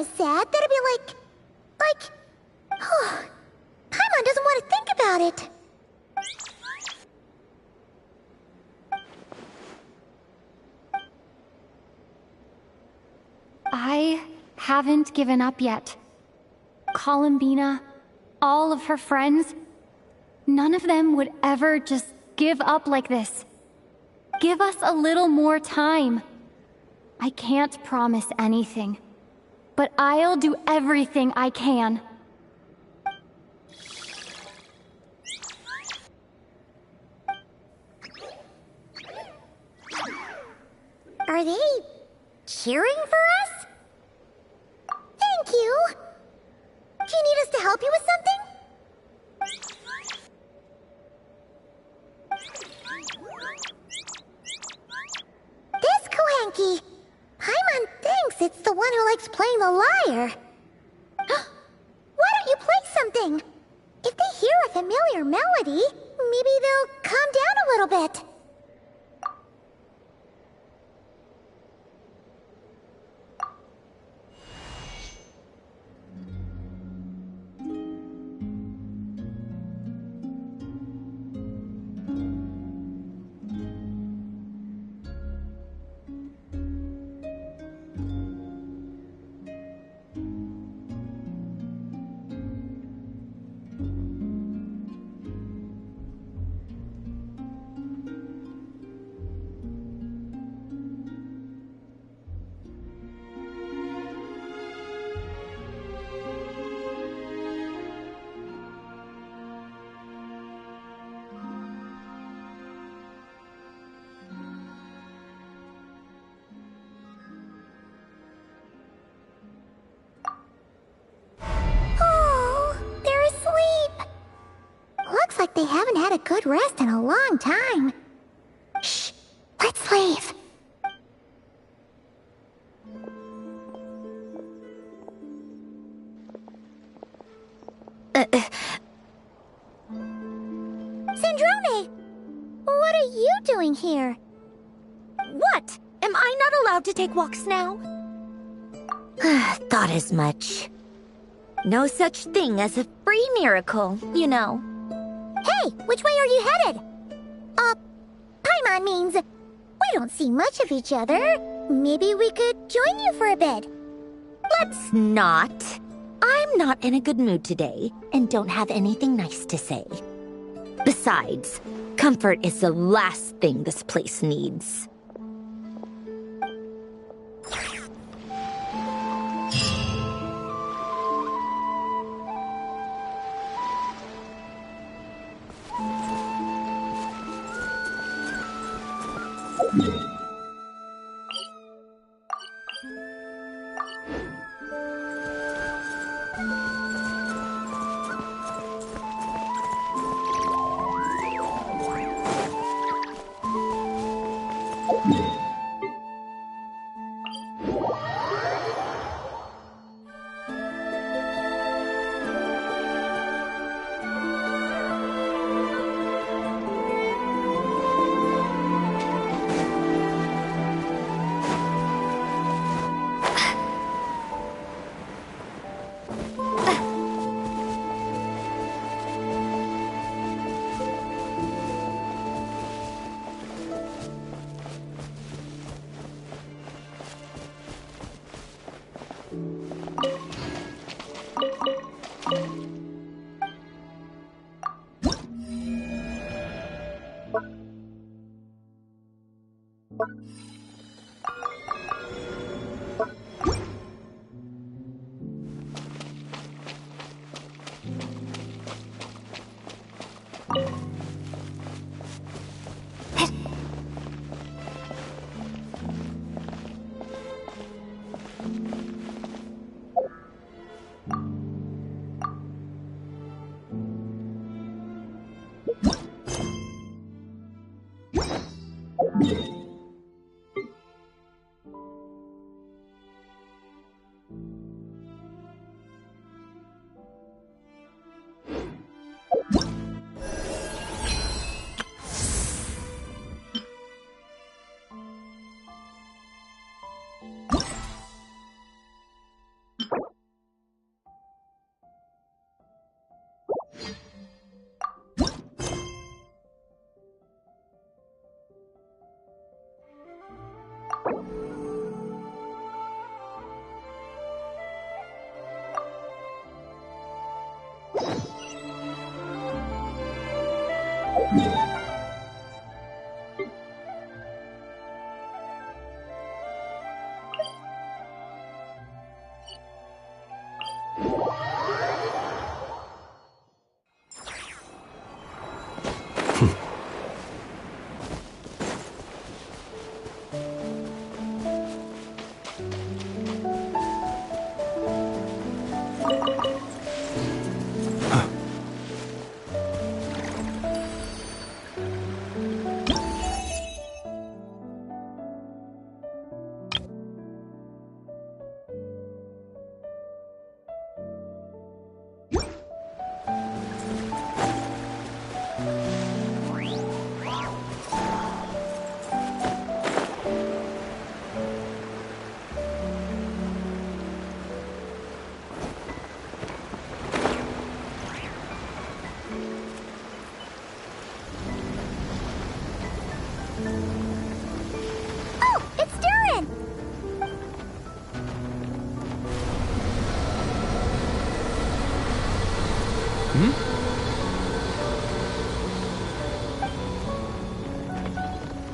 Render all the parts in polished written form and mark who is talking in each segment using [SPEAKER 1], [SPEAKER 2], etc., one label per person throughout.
[SPEAKER 1] is sad, that'd be like... Oh, Paimon doesn't want to think about it.
[SPEAKER 2] I haven't given up yet. Columbina, all of her friends, none of them would ever just give up like this. Give us a little more time. I can't promise anything, but I'll do everything I can.
[SPEAKER 1] Are they cheering for us? Thank you. Do you need us to help you with something? This Kohanki. Paimon thinks it's the one who likes playing the lyre. Why don't you play something? If they hear a familiar melody, maybe they'll calm down a little bit. They haven't had a good rest in a long time. Shh, let's leave. Sandrone! What are you doing here?
[SPEAKER 3] What? Am I not allowed to take walks now? Thought as much. No such thing as a free miracle, you know.
[SPEAKER 1] Hey, which way are you headed? Paimon means we don't see much of each other. Maybe we could join you for a bit.
[SPEAKER 3] Let's not. I'm not in a good mood today, and don't have anything nice to say. Besides, comfort is the last thing this place needs.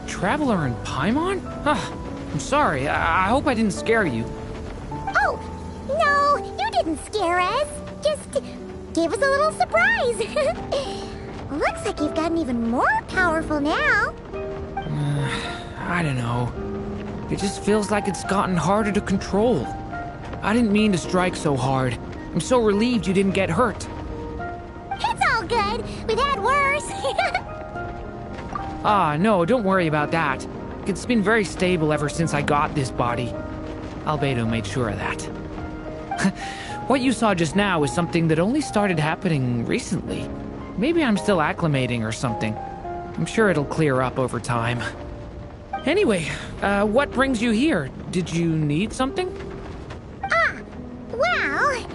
[SPEAKER 4] Traveler in Paimon? I'm sorry. I hope I didn't scare you.
[SPEAKER 1] Oh, no, you didn't scare us. Just gave us a little surprise. Looks like you've gotten even more powerful now.
[SPEAKER 4] I don't know. It just feels like it's gotten harder to control. I didn't mean to strike so hard. I'm so relieved you didn't get hurt.
[SPEAKER 1] It's all good. We've had worse.
[SPEAKER 4] No, don't worry about that. It's been very stable ever since I got this body. Albedo made sure of that. What you saw just now is something that only started happening recently. Maybe I'm still acclimating or something. I'm sure it'll clear up over time. Anyway, what brings you here? Did you need something?
[SPEAKER 1] Well...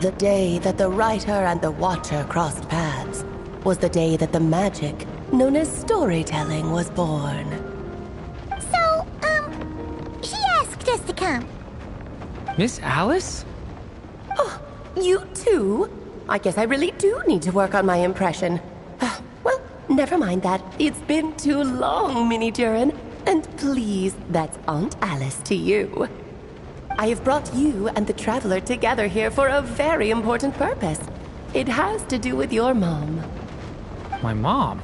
[SPEAKER 5] The day that the writer and the watcher crossed paths was the day that the magic known as storytelling was born.
[SPEAKER 1] So, she asked us to come.
[SPEAKER 4] Miss Alice?
[SPEAKER 5] Oh, you too? I guess I really do need to work on my impression. Well, never mind that. It's been too long, Mini Durin. And please, that's Aunt Alice to you. I have brought you and the Traveler together here for a very important purpose. It has to do with your mom.
[SPEAKER 4] My mom?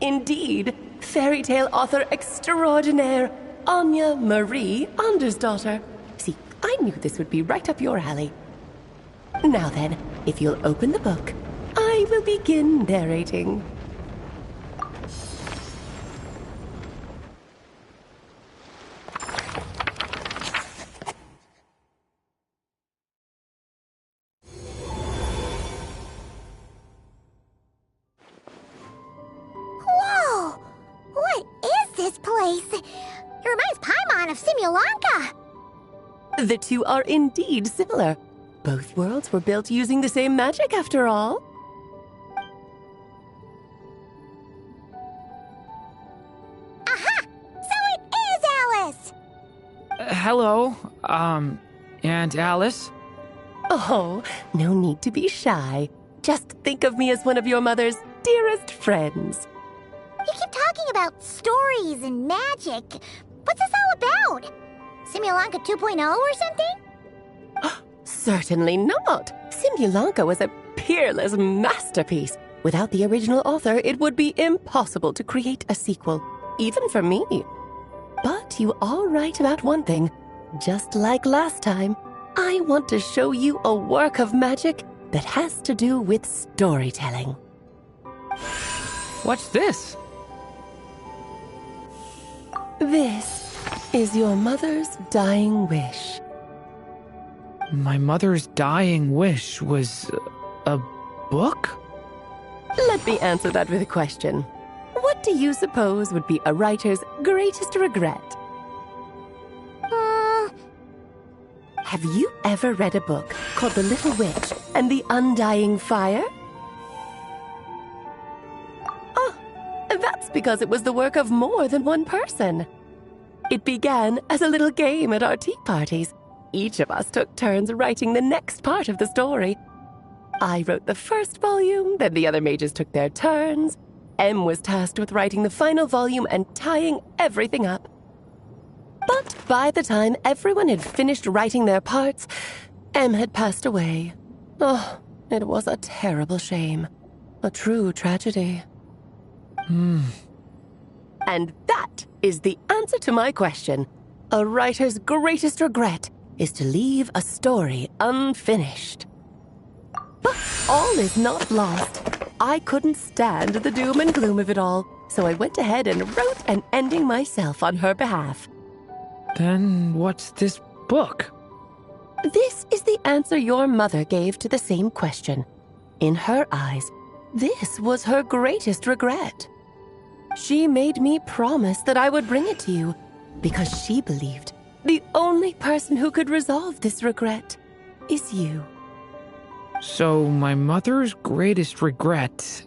[SPEAKER 5] Indeed, fairy tale author extraordinaire, Anya Marie Andersdottir. See, I knew this would be right up your alley. Now then, if you'll open the book, I will begin narrating.
[SPEAKER 1] Whoa! What is this place? It reminds Paimon of Simulanka.
[SPEAKER 5] The two are indeed similar. Both worlds were built using the same magic, after all.
[SPEAKER 1] Aha! So it is Alice!
[SPEAKER 4] Hello, Aunt Alice?
[SPEAKER 5] Oh, no need to be shy. Just think of me as one of your mother's dearest friends.
[SPEAKER 1] You keep talking about stories and magic. What's this all about? Simulanka 2.0 or something?
[SPEAKER 5] Certainly not. Simulanka was a peerless masterpiece. Without the original author, it would be impossible to create a sequel, even for me. But you are right about one thing. Just like last time, I want to show you a work of magic that has to do with storytelling.
[SPEAKER 4] What's this?
[SPEAKER 5] This is your mother's dying wish.
[SPEAKER 4] My mother's dying wish was a book?
[SPEAKER 5] Let me answer that with a question. What do you suppose would be a writer's greatest regret? Have you ever read a book called The Little Witch and the Undying Fire? Oh, that's because it was the work of more than one person. It began as a little game at our tea parties. Each of us took turns writing the next part of the story. I wrote the first volume, then the other mages took their turns. Em was tasked with writing the final volume and tying everything up. But by the time everyone had finished writing their parts, Em had passed away. Oh, it was a terrible shame. A true tragedy. And that is the answer to my question. A writer's greatest regret is to leave a story unfinished. But all is not lost. I couldn't stand the doom and gloom of it all, so I went ahead and wrote an ending myself on her behalf.
[SPEAKER 4] Then what's this book?
[SPEAKER 5] This is the answer your mother gave to the same question. In her eyes, this was her greatest regret. She made me promise that I would bring it to you, because she believed the only person who could resolve this regret is you.
[SPEAKER 4] So my mother's greatest regret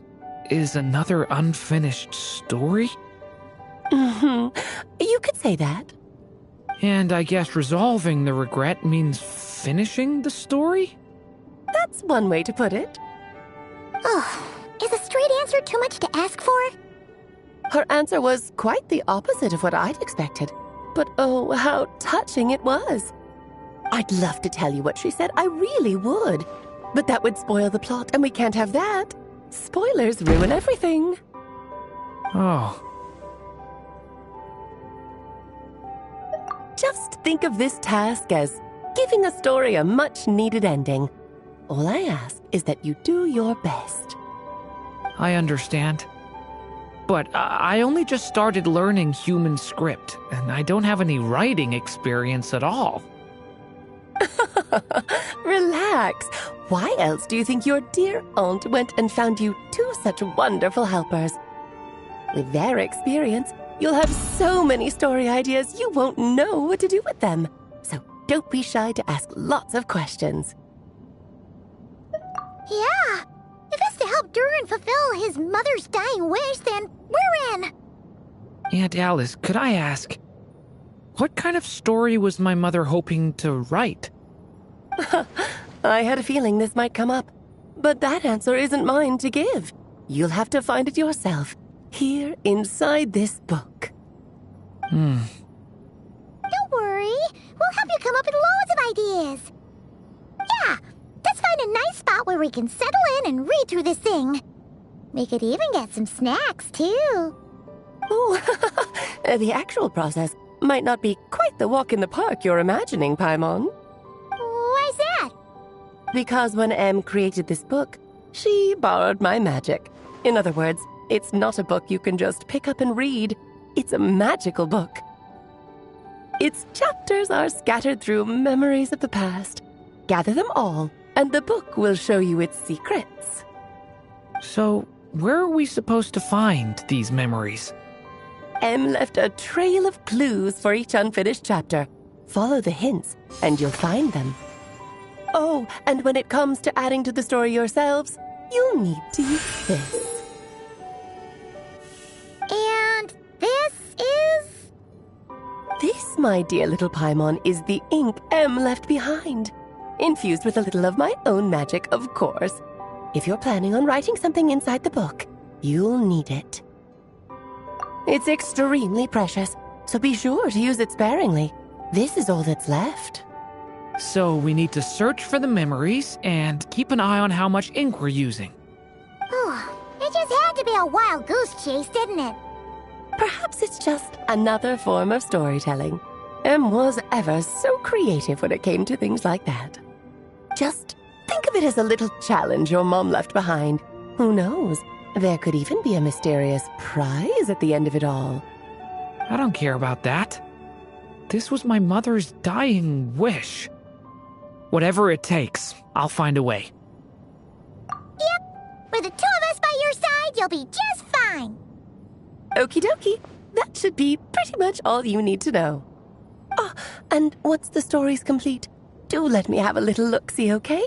[SPEAKER 4] is another unfinished story?
[SPEAKER 5] You could say that.
[SPEAKER 4] And I guess resolving the regret means finishing the story?
[SPEAKER 5] That's That's one way to put it.
[SPEAKER 1] Oh, is a straight answer too much to ask for?
[SPEAKER 5] Her answer was quite the opposite of what I'd expected. But oh, how touching it was. I'd love to tell you what she said, I really would. But that would spoil the plot, and we can't have that. Spoilers ruin everything.
[SPEAKER 4] Oh.
[SPEAKER 5] Just think of this task as giving a story a much-needed ending. All I ask is that you do your best.
[SPEAKER 4] I understand. But I only just started learning human script, and I don't have any writing experience at all.
[SPEAKER 5] Relax. Why else do you think your dear aunt went and found you two such wonderful helpers? With their experience, you'll have so many story ideas you won't know what to do with them. So don't be shy to ask lots of questions.
[SPEAKER 1] Yeah. If it's to help Durin fulfill his mother's dying wish, then we're in.
[SPEAKER 4] Aunt Alice, could I ask, what kind of story was my mother hoping to write?
[SPEAKER 5] I had a feeling this might come up, but that answer isn't mine to give. You'll have to find it yourself, here inside this book.
[SPEAKER 1] Don't worry. We'll help you come up with loads of ideas. Yeah, let's find a nice spot where we can settle in and read through this thing. We could even get some snacks, too.
[SPEAKER 5] Oh, the actual process might not be quite the walk in the park you're imagining, Paimon.
[SPEAKER 1] Why's that?
[SPEAKER 5] Because when Em created this book, she borrowed my magic. In other words, it's not a book you can just pick up and read. It's a magical book. Its chapters are scattered through memories of the past. Gather them all, and the book will show you its secrets.
[SPEAKER 4] So, where are we supposed to find these memories?
[SPEAKER 5] Em left a trail of clues for each unfinished chapter. Follow the hints, and you'll find them. Oh, and when it comes to adding to the story yourselves, you'll need to use this.
[SPEAKER 1] And this is...
[SPEAKER 5] This, my dear little Paimon, is the ink Em left behind. Infused with a little of my own magic, of course. If you're planning on writing something inside the book, you'll need it. It's extremely precious, so be sure to use it sparingly. This is all that's left.
[SPEAKER 4] So we need to search for the memories and keep an eye on how much ink we're using.
[SPEAKER 1] It just had to be a wild goose chase, didn't it?
[SPEAKER 5] Perhaps it's just another form of storytelling. Em was ever so creative when it came to things like that. Just think of it as a little challenge your mom left behind. Who knows? There could even be a mysterious prize at the end of it all.
[SPEAKER 4] I don't care about that. This was my mother's dying wish. Whatever it takes, I'll find a way.
[SPEAKER 1] Yep. With the two of us by your side, you'll be just fine.
[SPEAKER 5] Okie dokie. That should be pretty much all you need to know. Oh, and once the story's complete, do let me have a little look-see, okay?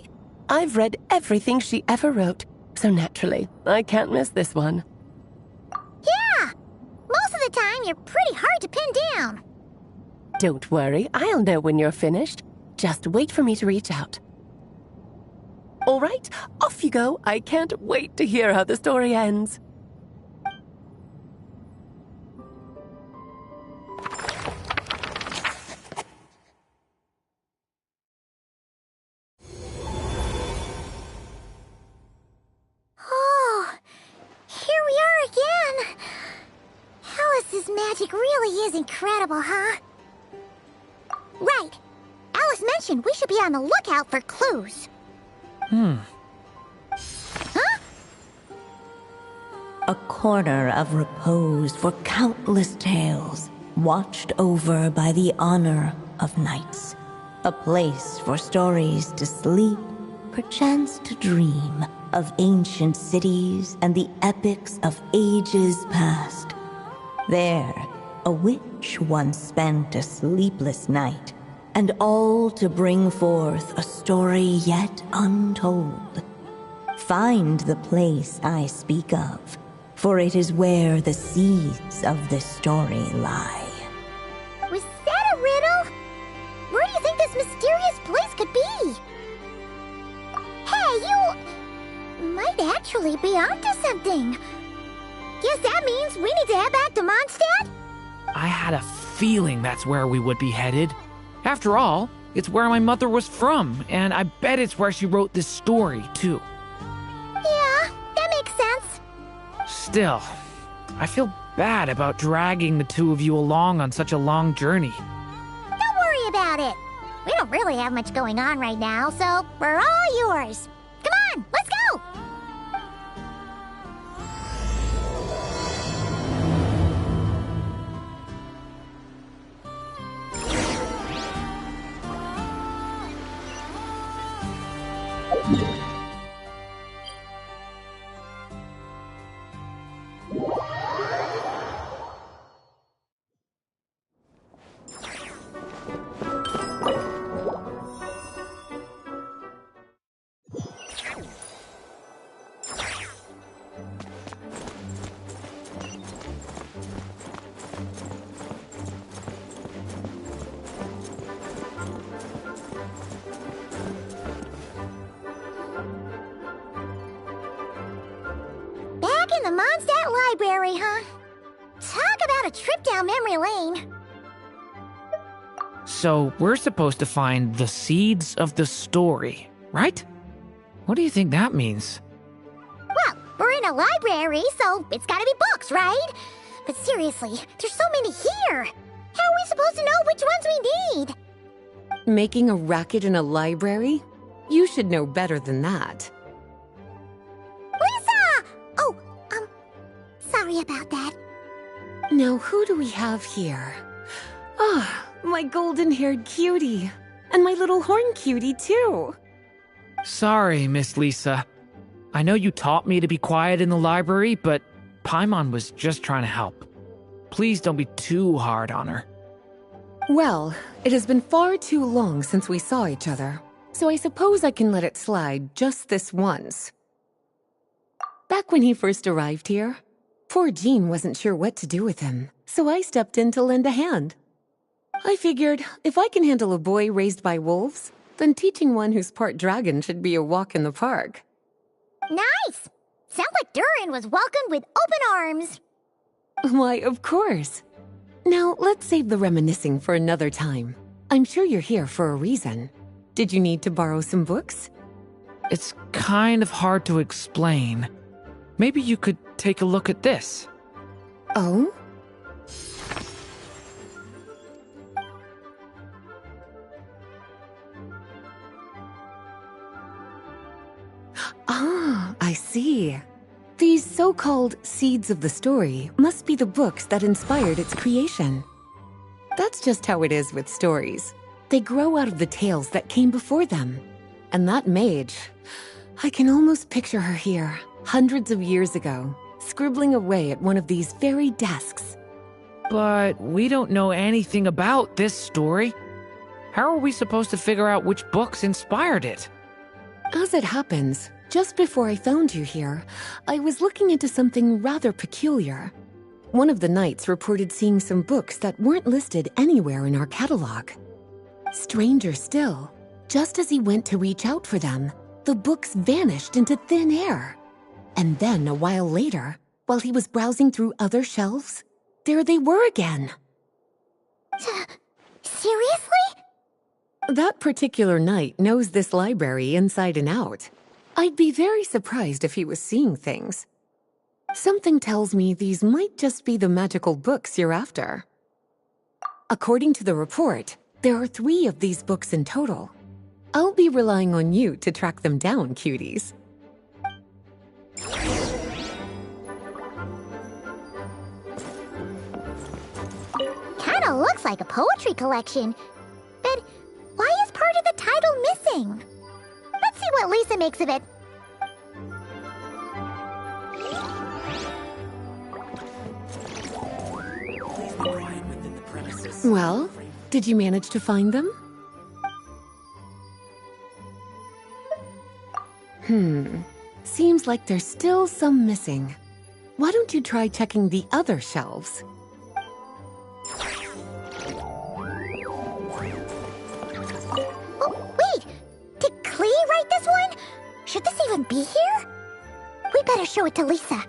[SPEAKER 5] I've read everything she ever wrote, so naturally, I can't miss this one.
[SPEAKER 1] Yeah. Most of the time, you're pretty hard to pin down.
[SPEAKER 5] Don't worry, I'll know when you're finished. Just wait for me to reach out. All right, off you go. I can't wait to hear how the story ends.
[SPEAKER 1] Oh, here we are again. Alice's magic really is incredible, huh? Right. Alice mentioned we should be on the lookout for clues. Huh?
[SPEAKER 6] A corner of repose for countless tales, watched over by the honor of knights. A place for stories to sleep, perchance to dream of ancient cities and the epics of ages past. There, a witch once spent a sleepless night, and all to bring forth a story yet untold. Find the place I speak of, for it is where the seeds of this story lie.
[SPEAKER 1] Was that a riddle? Where do you think this mysterious place could be? Hey, You might actually be onto something. Guess that means we need to head back to Mondstadt?
[SPEAKER 4] I had a feeling that's where we would be headed. After all, it's where my mother was from, and I bet it's where she wrote this story, too.
[SPEAKER 1] Yeah, that makes sense.
[SPEAKER 4] Still, I feel bad about dragging the two of you along on such a long journey.
[SPEAKER 1] Don't worry about it. We don't really have much going on right now, so we're all yours. Come on, let's go! Back in the Mondstadt Library, huh? Talk about a trip down memory lane.
[SPEAKER 4] So, we're supposed to find the seeds of the story, right? What do you think that means?
[SPEAKER 1] Well, we're in a library, so it's gotta be books, right? But seriously, there's so many here. How are we supposed to know which ones we need?
[SPEAKER 5] Making a racket in a library? You should know better than that.
[SPEAKER 1] Lisa! Oh, sorry about that.
[SPEAKER 5] Now, who do we have here? Ah, my golden-haired cutie. And my little horn cutie, too.
[SPEAKER 4] Sorry, Miss Lisa. I know you taught me to be quiet in the library, but Paimon was just trying to help. Please don't be too hard on her.
[SPEAKER 5] Well, it has been far too long since we saw each other, so I suppose I can let it slide just this once. Back when he first arrived here, poor Jean wasn't sure what to do with him, so I stepped in to lend a hand. I figured, if I can handle a boy raised by wolves, then teaching one who's part dragon should be a walk in the park.
[SPEAKER 1] Nice! Sounds like Durin was welcomed with open arms.
[SPEAKER 5] Why, of course. Now, let's save the reminiscing for another time. I'm sure you're here for a reason. Did you need to borrow some books?
[SPEAKER 4] It's kind of hard to explain. Maybe you could take a look at this.
[SPEAKER 5] Oh? Ah, I see. These so-called seeds of the story must be the books that inspired its creation. That's just how it is with stories. They grow out of the tales that came before them. And that mage, I can almost picture her here, hundreds of years ago, scribbling away at one of these very desks.
[SPEAKER 4] But we don't know anything about this story. How are we supposed to figure out which books inspired it?
[SPEAKER 5] As it happens, just before I found you here, I was looking into something rather peculiar. One of the knights reported seeing some books that weren't listed anywhere in our catalog. Stranger still, just as he went to reach out for them, the books vanished into thin air. And then, a while later, while he was browsing through other shelves, there they were again.
[SPEAKER 1] Seriously?
[SPEAKER 5] That particular knight knows this library inside and out. I'd be very surprised if he was seeing things. Something tells me these might just be the magical books you're after. According to the report, there are 3 of these books in total. I'll be relying on you to track them down, cuties.
[SPEAKER 1] Kinda looks like a poetry collection. But why is part of the title missing? Let's see what Lisa makes of it.
[SPEAKER 5] Well, did you manage to find them? Seems like there's still some missing. Why don't you try checking the other shelves?
[SPEAKER 1] Oh, wait! Did Klee write this one? Should this show it to Lisa.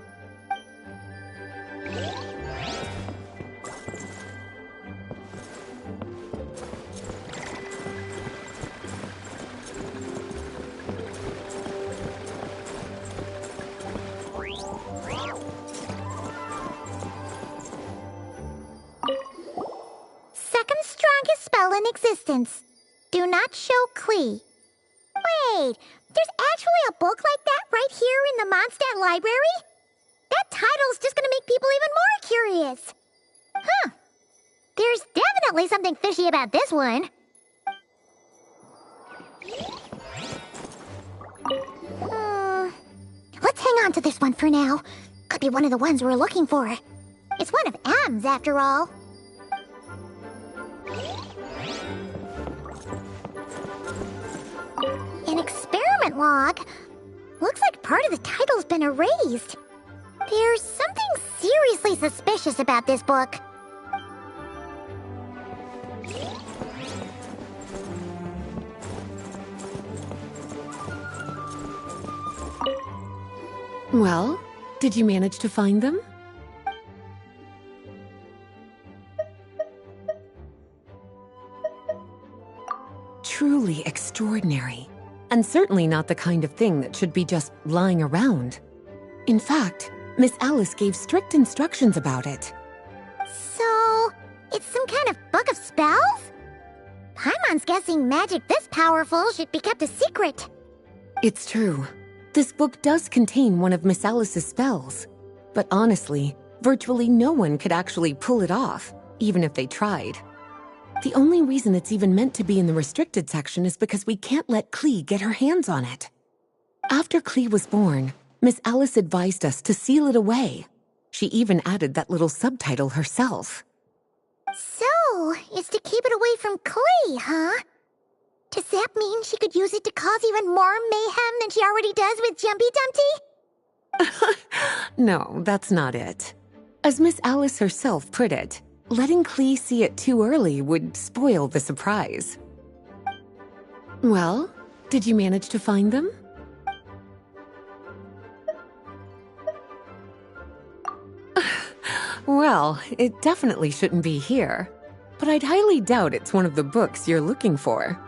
[SPEAKER 1] Second strongest spell in existence. Do not show Klee. Wait, there's actually a book like that right here in the Mondstadt library? That title's just gonna make people even more curious. Huh. There's definitely something fishy about this one. Let's hang on to this one for now. Could be one of the ones we're looking for. It's one of M's, after all. An experiment log. Looks like part of the title's been erased. There's something seriously suspicious about this book.
[SPEAKER 5] Well, did you manage to find them? Truly extraordinary, and certainly not the kind of thing that should be just lying around. In fact, Miss Alice gave strict instructions about it.
[SPEAKER 1] So, it's some kind of book of spells? Paimon's guessing magic this powerful should be kept a secret.
[SPEAKER 5] It's true. This book does contain one of Miss Alice's spells. But honestly, virtually no one could actually pull it off, even if they tried. The only reason it's even meant to be in the restricted section is because we can't let Klee get her hands on it. After Klee was born, Miss Alice advised us to seal it away. She even added that little subtitle herself.
[SPEAKER 1] So, it's to keep it away from Klee, huh? Does that mean she could use it to cause even more mayhem than she already does with Jumpy Dumpty?
[SPEAKER 5] No, that's not it. As Miss Alice herself put it, letting Klee see it too early would spoil the surprise. Well, did you manage to find them? Well, it definitely shouldn't be here, but I'd highly doubt it's one of the books you're looking for.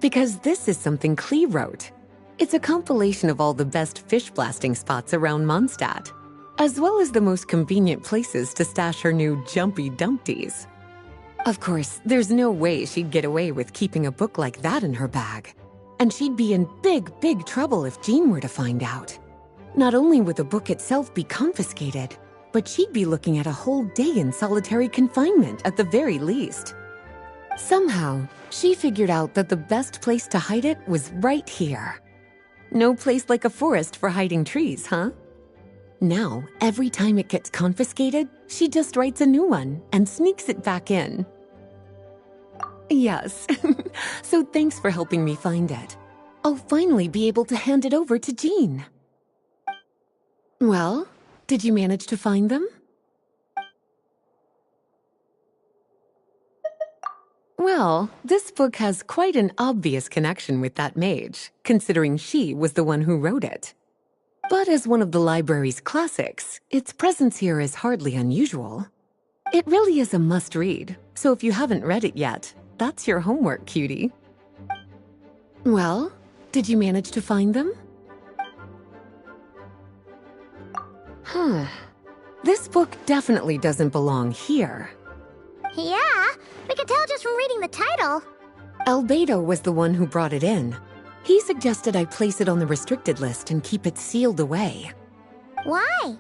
[SPEAKER 5] Because this is something Klee wrote. It's a compilation of all the best fish blasting spots around Mondstadt, as well as the most convenient places to stash her new Jumpy Dumpties. Of course, there's no way she'd get away with keeping a book like that in her bag. And she'd be in big trouble if Jean were to find out. Not only would the book itself be confiscated, but she'd be looking at a whole day in solitary confinement at the very least. Somehow, she figured out that the best place to hide it was right here. No place like a forest for hiding trees, huh? Now, every time it gets confiscated, she just writes a new one and sneaks it back in. Yes, so thanks for helping me find it. I'll finally be able to hand it over to Jean. Well, did you manage to find them? Well, this book has quite an obvious connection with that mage, considering she was the one who wrote it. But as one of the library's classics, its presence here is hardly unusual. It really is a must-read, so if you haven't read it yet, that's your homework, cutie. Well, did you manage to find them? Huh. This book definitely doesn't belong here.
[SPEAKER 1] Yeah, we can tell just from reading the title.
[SPEAKER 5] Albedo was the one who brought it in. He suggested I place it on the restricted list and keep it sealed away.
[SPEAKER 1] Why?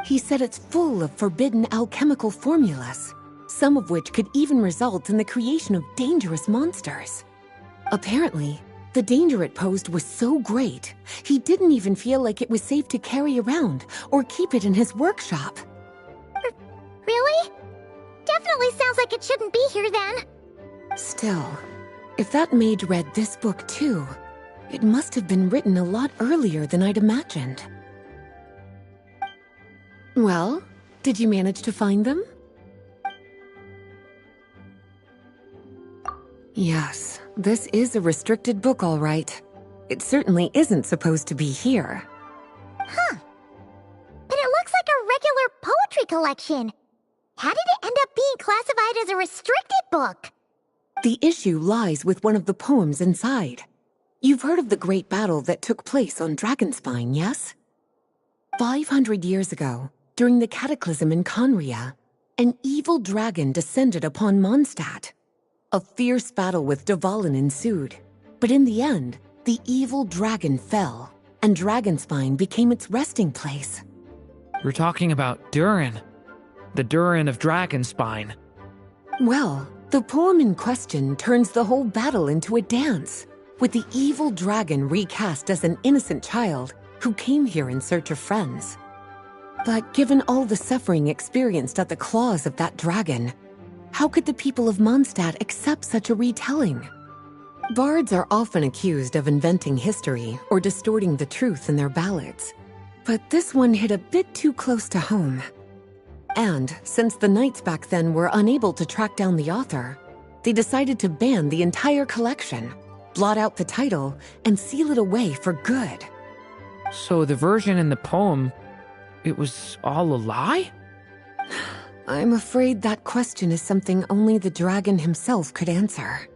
[SPEAKER 5] He said it's full of forbidden alchemical formulas, some of which could even result in the creation of dangerous monsters. Apparently, the danger it posed was so great, he didn't even feel like it was safe to carry around or keep it in his workshop.
[SPEAKER 1] Really? Definitely sounds like it shouldn't be here then.
[SPEAKER 5] Still, if that mage read this book too, it must have been written a lot earlier than I'd imagined. Well, did you manage to find them? Yes, this is a restricted book, all right. It certainly isn't supposed to be here.
[SPEAKER 1] But it looks like a regular poetry collection. How did it end up being classified as a restricted book?
[SPEAKER 7] The issue lies with one of the poems inside. You've heard of the great battle that took place on Dragonspine, yes? 500 years ago, during the cataclysm in Conria, an evil dragon descended upon Mondstadt. A fierce battle with Dvalin ensued, but in the end, the evil dragon fell, and Dragonspine became its resting place.
[SPEAKER 4] We're talking about Durin. The Durin of Dragonspine.
[SPEAKER 7] Well, the poem in question turns the whole battle into a dance, with the evil dragon recast as an innocent child who came here in search of friends. But given all the suffering experienced at the claws of that dragon, how could the people of Mondstadt accept such a retelling? Bards are often accused of inventing history or distorting the truth in their ballads, but this one hit a bit too close to home. And since the knights back then were unable to track down the author, they decided to ban the entire collection, blot out the title, and seal it away for good.
[SPEAKER 4] So the version in the poem, it was all a lie?
[SPEAKER 7] I'm afraid that question is something only the dragon himself could answer.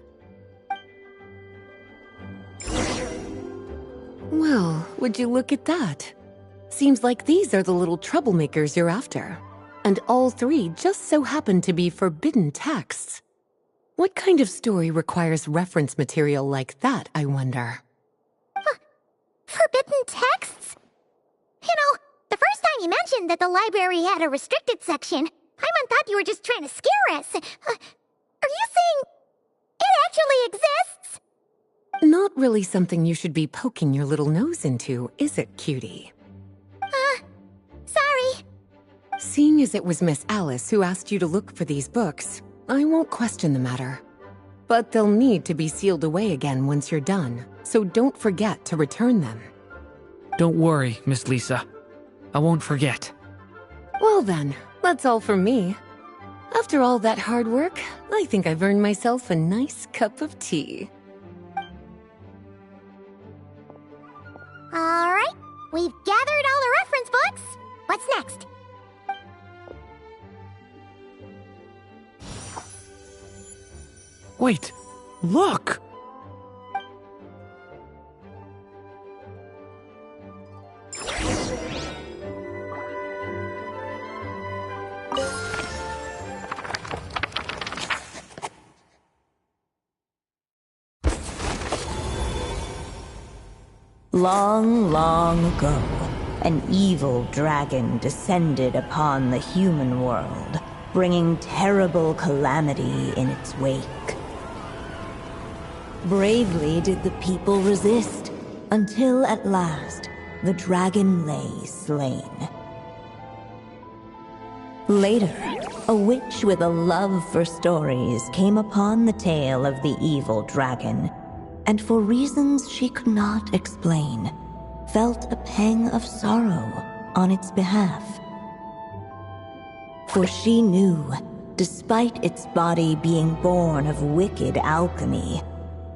[SPEAKER 7] Well, would you look at that? Seems like these are the little troublemakers you're after. And all three just so happen to be forbidden texts. What kind of story requires reference material like that, I wonder?
[SPEAKER 1] Forbidden texts? You know, the first time you mentioned that the library had a restricted section, Paimon thought you were just trying to scare us. Are you saying it actually exists?
[SPEAKER 7] Not really something you should be poking your little nose into, is it, cutie?
[SPEAKER 1] Sorry.
[SPEAKER 7] Seeing as it was Miss Alice who asked you to look for these books, I won't question the matter. But they'll need to be sealed away again once you're done, so don't forget to return them.
[SPEAKER 4] Don't worry, Miss Lisa. I won't forget.
[SPEAKER 7] Well then, that's all from me. After all that hard work, I think I've earned myself a nice cup of tea.
[SPEAKER 1] Alright, we've gathered all the reference books. What's next?
[SPEAKER 4] Wait, look!
[SPEAKER 6] Long, long ago, an evil dragon descended upon the human world, bringing terrible calamity in its wake. Bravely did the people resist, until at last, the dragon lay slain. Later, a witch with a love for stories came upon the tale of the evil dragon, and for reasons she could not explain, felt a pang of sorrow on its behalf. For she knew, despite its body being born of wicked alchemy,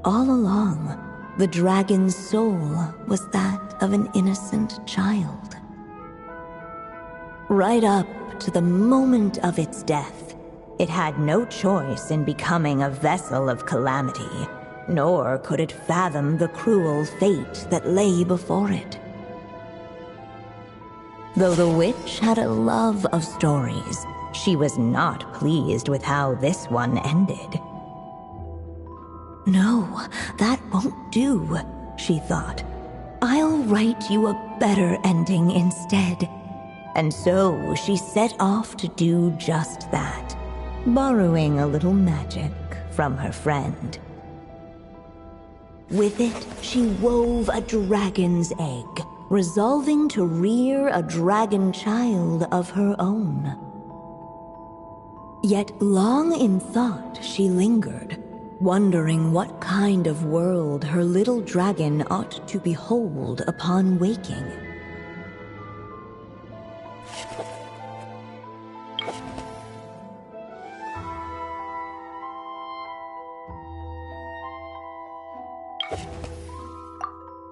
[SPEAKER 6] all along, the dragon's soul was that of an innocent child. Right up to the moment of its death, it had no choice in becoming a vessel of calamity, nor could it fathom the cruel fate that lay before it. Though the witch had a love of stories, she was not pleased with how this one ended. No, that won't do, she thought. I'll write you a better ending instead. And so she set off to do just that, borrowing a little magic from her friend. With it, she wove a dragon's egg, resolving to rear a dragon child of her own. Yet long in thought she lingered, wondering what kind of world her little dragon ought to behold upon waking.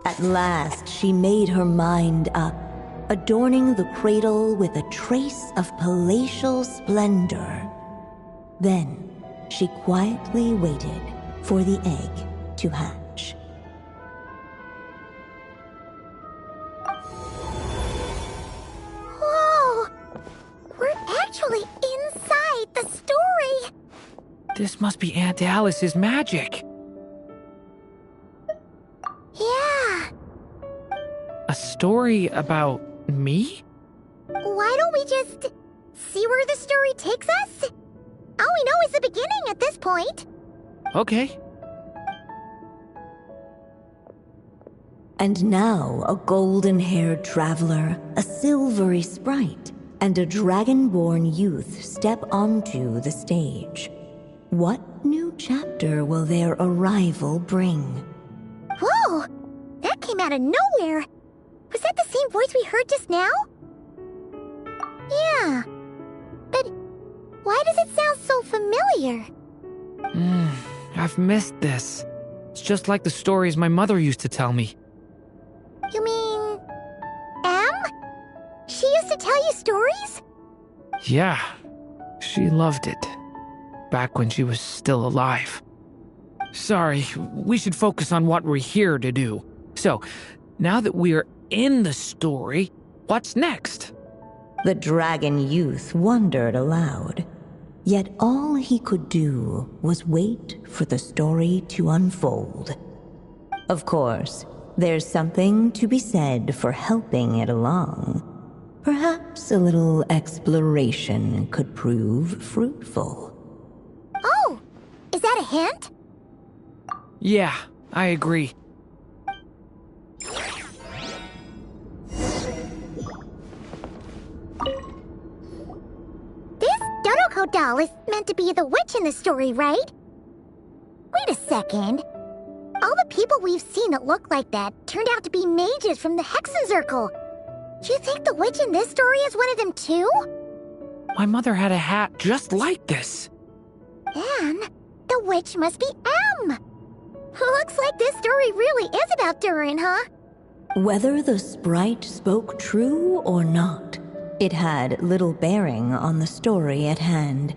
[SPEAKER 6] At last, she made her mind up, adorning the cradle with a trace of palatial splendor. Then she quietly waited for the egg to hatch.
[SPEAKER 1] Whoa! We're actually inside the story!
[SPEAKER 4] This must be Aunt Alice's magic.
[SPEAKER 1] Yeah.
[SPEAKER 4] A story about me?
[SPEAKER 1] Why don't we just see where the story takes us? All we know is the beginning at this point.
[SPEAKER 4] Okay.
[SPEAKER 6] And now a golden-haired traveler, a silvery sprite, and a dragon-born youth step onto the stage. What new chapter will their arrival bring?
[SPEAKER 1] Whoa! That came out of nowhere! Was that the same voice we heard just now? Yeah. But why does it sound so familiar?
[SPEAKER 4] I've missed this. It's just like the stories my mother used to tell me.
[SPEAKER 1] You mean... Em? She used to tell you stories?
[SPEAKER 4] Yeah, she loved it. Back when she was still alive. Sorry, we should focus on what we're here to do. So, now that we're in the story, what's next?
[SPEAKER 6] The dragon youth wondered aloud. Yet all he could do was wait for the story to unfold. Of course, there's something to be said for helping it along. Perhaps a little exploration could prove fruitful.
[SPEAKER 1] Oh! Is that a hint?
[SPEAKER 4] Yeah, I agree.
[SPEAKER 1] This Dodoko doll is meant to be the witch in the story, right? Wait a second. All the people we've seen that look like that turned out to be mages from the Hexen Circle. Do you think the witch in this story is one of them too?
[SPEAKER 4] My mother had a hat just like this.
[SPEAKER 1] Then, the witch must be Em. Looks like this story really is about Durin, huh?
[SPEAKER 6] Whether the sprite spoke true or not, it had little bearing on the story at hand.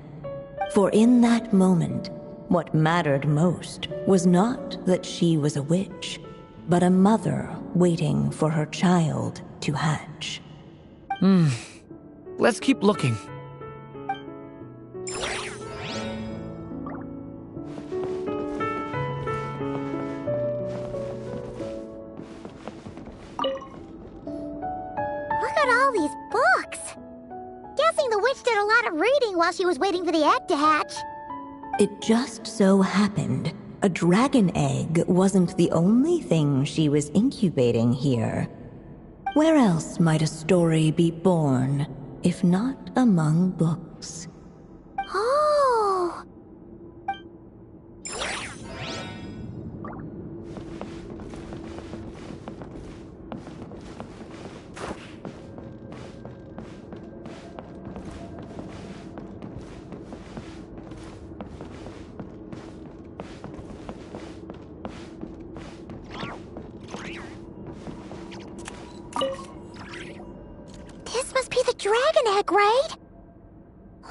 [SPEAKER 6] For in that moment, what mattered most was not that she was a witch, but a mother waiting for her child to hatch.
[SPEAKER 4] Let's keep looking.
[SPEAKER 1] Look at all these books. Guessing the witch did a lot of reading while she was waiting for the egg to hatch.
[SPEAKER 6] It just so happened a dragon egg wasn't the only thing she was incubating here. Where else might a story be born, if not among books?
[SPEAKER 1] Oh! This must be the dragon egg, right?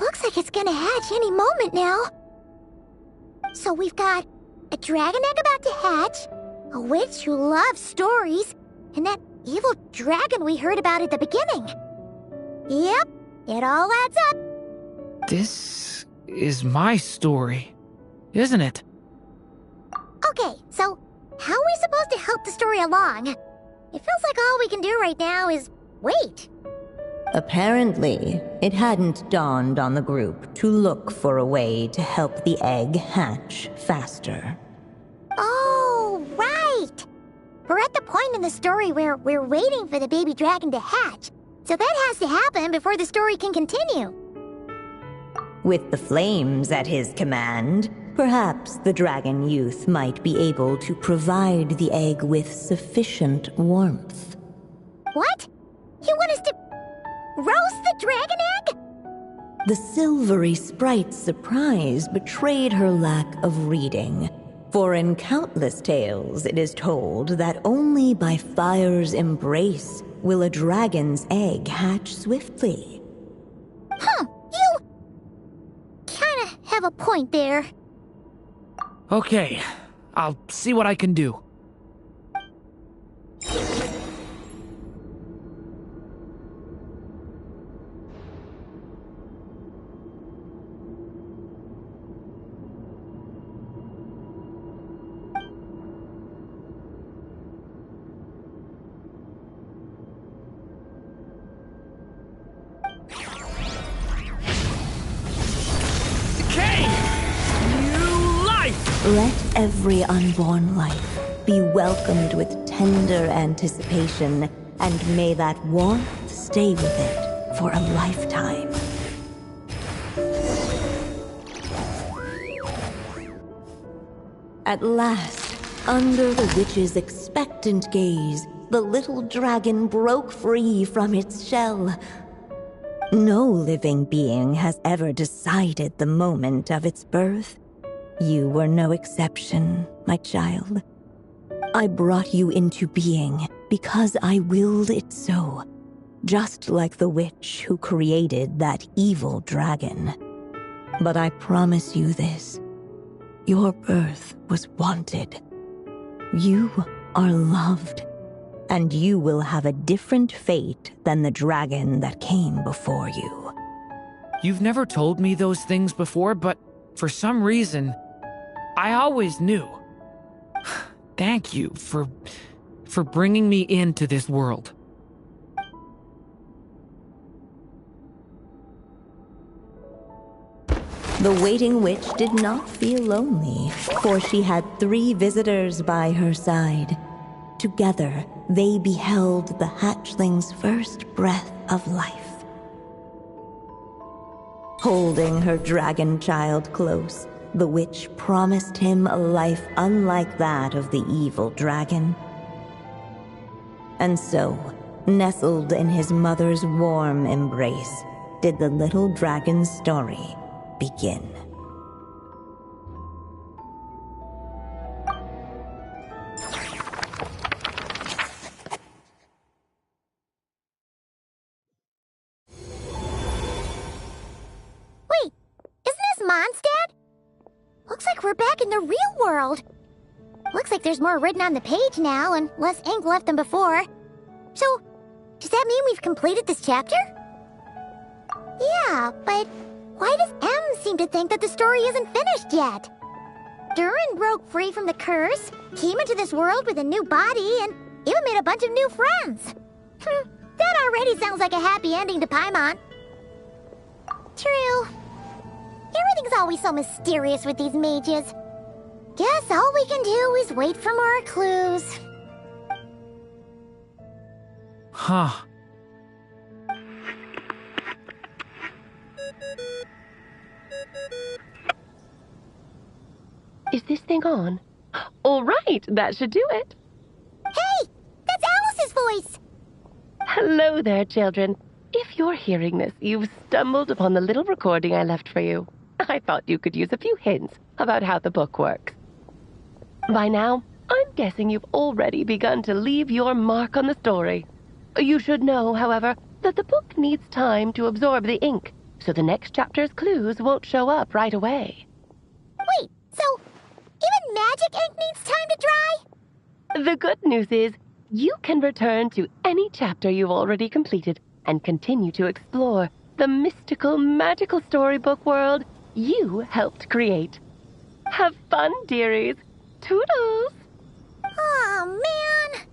[SPEAKER 1] Looks like it's gonna hatch any moment now. So we've got a dragon egg about to hatch, a witch who loves stories, and that evil dragon we heard about at the beginning. Yep, it all adds up.
[SPEAKER 4] This is my story, isn't it?
[SPEAKER 1] Okay, so how are we supposed to help the story along? It feels like all we can do right now is wait.
[SPEAKER 6] Apparently, it hadn't dawned on the group to look for a way to help the egg hatch faster.
[SPEAKER 1] Oh, right! We're at the point in the story where we're waiting for the baby dragon to hatch, so that has to happen before the story can continue.
[SPEAKER 6] With the flames at his command, perhaps the dragon youth might be able to provide the egg with sufficient warmth.
[SPEAKER 1] What? You want us to roast the dragon egg?
[SPEAKER 6] The silvery sprite's surprise betrayed her lack of reading. For in countless tales it is told that only by fire's embrace will a dragon's egg hatch swiftly.
[SPEAKER 1] Huh, you kinda have a point there.
[SPEAKER 4] Okay, I'll see what I can do.
[SPEAKER 6] Let every unborn life be welcomed with tender anticipation, and may that warmth stay with it for a lifetime. At last, under the witch's expectant gaze, the little dragon broke free from its shell. No living being has ever decided the moment of its birth. You were no exception, my child. I brought you into being because I willed it so, just like the witch who created that evil dragon. But I promise you this, your birth was wanted. You are loved, and you will have a different fate than the dragon that came before you.
[SPEAKER 4] You've never told me those things before, but for some reason, I always knew. Thank you for bringing me into this world.
[SPEAKER 6] The waiting witch did not feel lonely, for she had 3 visitors by her side. Together, they beheld the hatchling's first breath of life. Holding her dragon child close, the witch promised him a life unlike that of the evil dragon. And so, nestled in his mother's warm embrace, did the little dragon's story begin.
[SPEAKER 1] Wait, isn't this Mondstadt? Looks like we're back in the real world. Looks like there's more written on the page now and less ink left than before. So, does that mean we've completed this chapter? Yeah, but why does M seem to think that the story isn't finished yet? Durin broke free from the curse, came into this world with a new body, and even made a bunch of new friends. That already sounds like a happy ending to Paimon. True. Everything's always so mysterious with these mages. Guess all we can do is wait for more clues.
[SPEAKER 4] Huh.
[SPEAKER 5] Is this thing on? All right, that should do it.
[SPEAKER 1] Hey, that's Alice's voice!
[SPEAKER 5] Hello there, children. If you're hearing this, you've stumbled upon the little recording I left for you. I thought you could use a few hints about how the book works. By now, I'm guessing you've already begun to leave your mark on the story. You should know, however, that the book needs time to absorb the ink, so the next chapter's clues won't show up right away.
[SPEAKER 1] Wait, so even magic ink needs time to dry?
[SPEAKER 5] The good news is, you can return to any chapter you've already completed and continue to explore the mystical, magical storybook world you helped create. Have fun, dearies. Toodles!
[SPEAKER 1] Oh, man.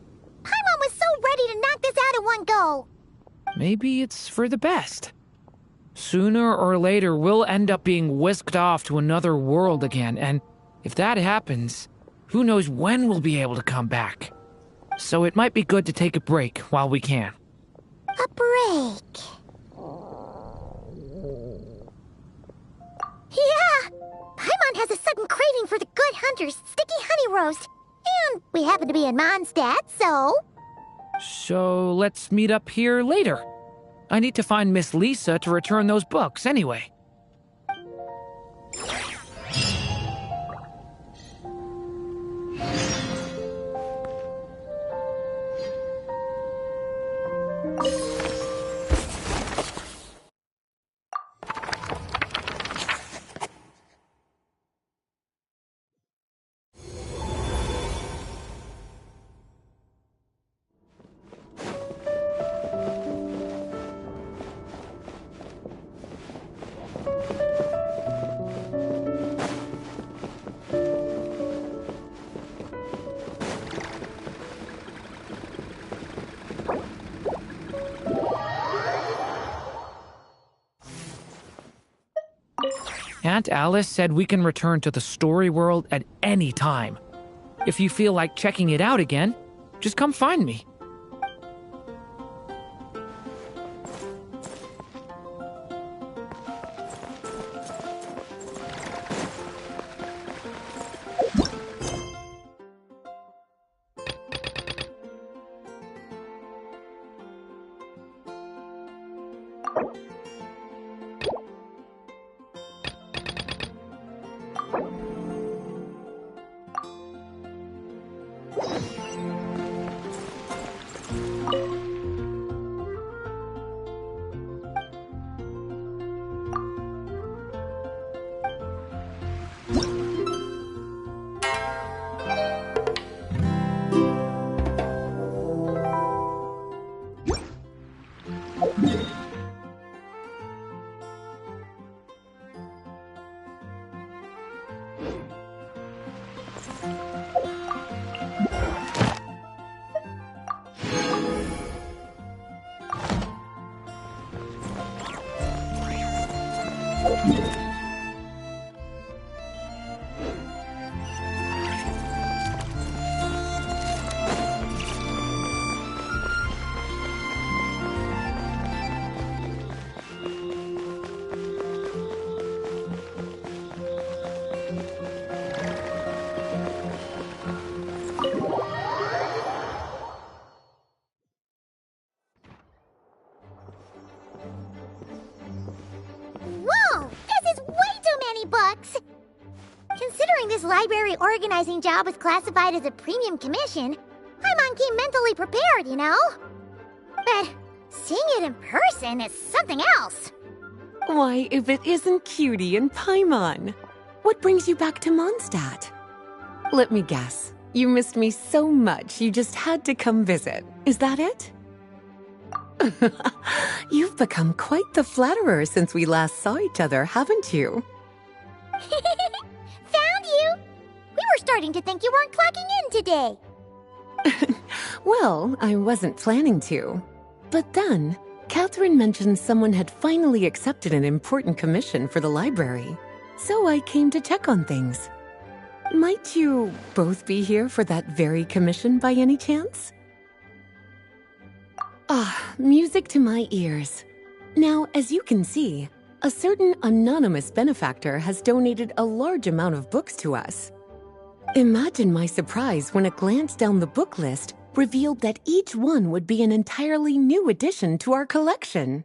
[SPEAKER 1] Paimon was so ready to knock this out in one go.
[SPEAKER 4] Maybe it's for the best. Sooner or later, we'll end up being whisked off to another world again, and if that happens, who knows when we'll be able to come back. So it might be good to take a break while we can.
[SPEAKER 1] A break. Yeah! Paimon has a sudden craving for the Good Hunter's sticky honey roast. And we happen to be in Mondstadt, so...
[SPEAKER 4] So let's meet up here later. I need to find Miss Lisa to return those books anyway. Aunt Alice said we can return to the story world at any time. If you feel like checking it out again, just come find me.
[SPEAKER 1] Whoa! This is way too many books! Considering this library organizing job is classified as a premium commission, Paimon came mentally prepared, you know? But seeing it in person is something else.
[SPEAKER 7] Why, if it isn't Cutie and Paimon? What brings you back to Mondstadt? Let me guess. You missed me so much you just had to come visit. Is that it? You've become quite the flatterer since we last saw each other, haven't you?
[SPEAKER 1] Found you! We were starting to think you weren't clocking in today.
[SPEAKER 7] Well, I wasn't planning to. But then, Catherine mentioned someone had finally accepted an important commission for the library. So I came to check on things. Might you both be here for that very commission by any chance? Ah, music to my ears. Now, as you can see, a certain anonymous benefactor has donated a large amount of books to us. Imagine my surprise when a glance down the book list revealed that each one would be an entirely new addition to our collection.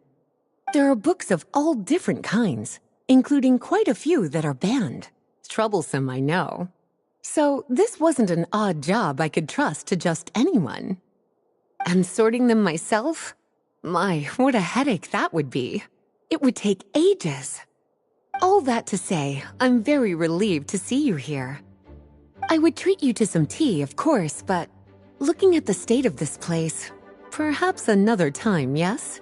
[SPEAKER 7] There are books of all different kinds, including quite a few that are banned. Troublesome, I know. So this wasn't an odd job I could trust to just anyone. And sorting them myself? My, what a headache that would be. It would take ages. All that to say, I'm very relieved to see you here. I would treat you to some tea, of course, but looking at the state of this place, perhaps another time, yes?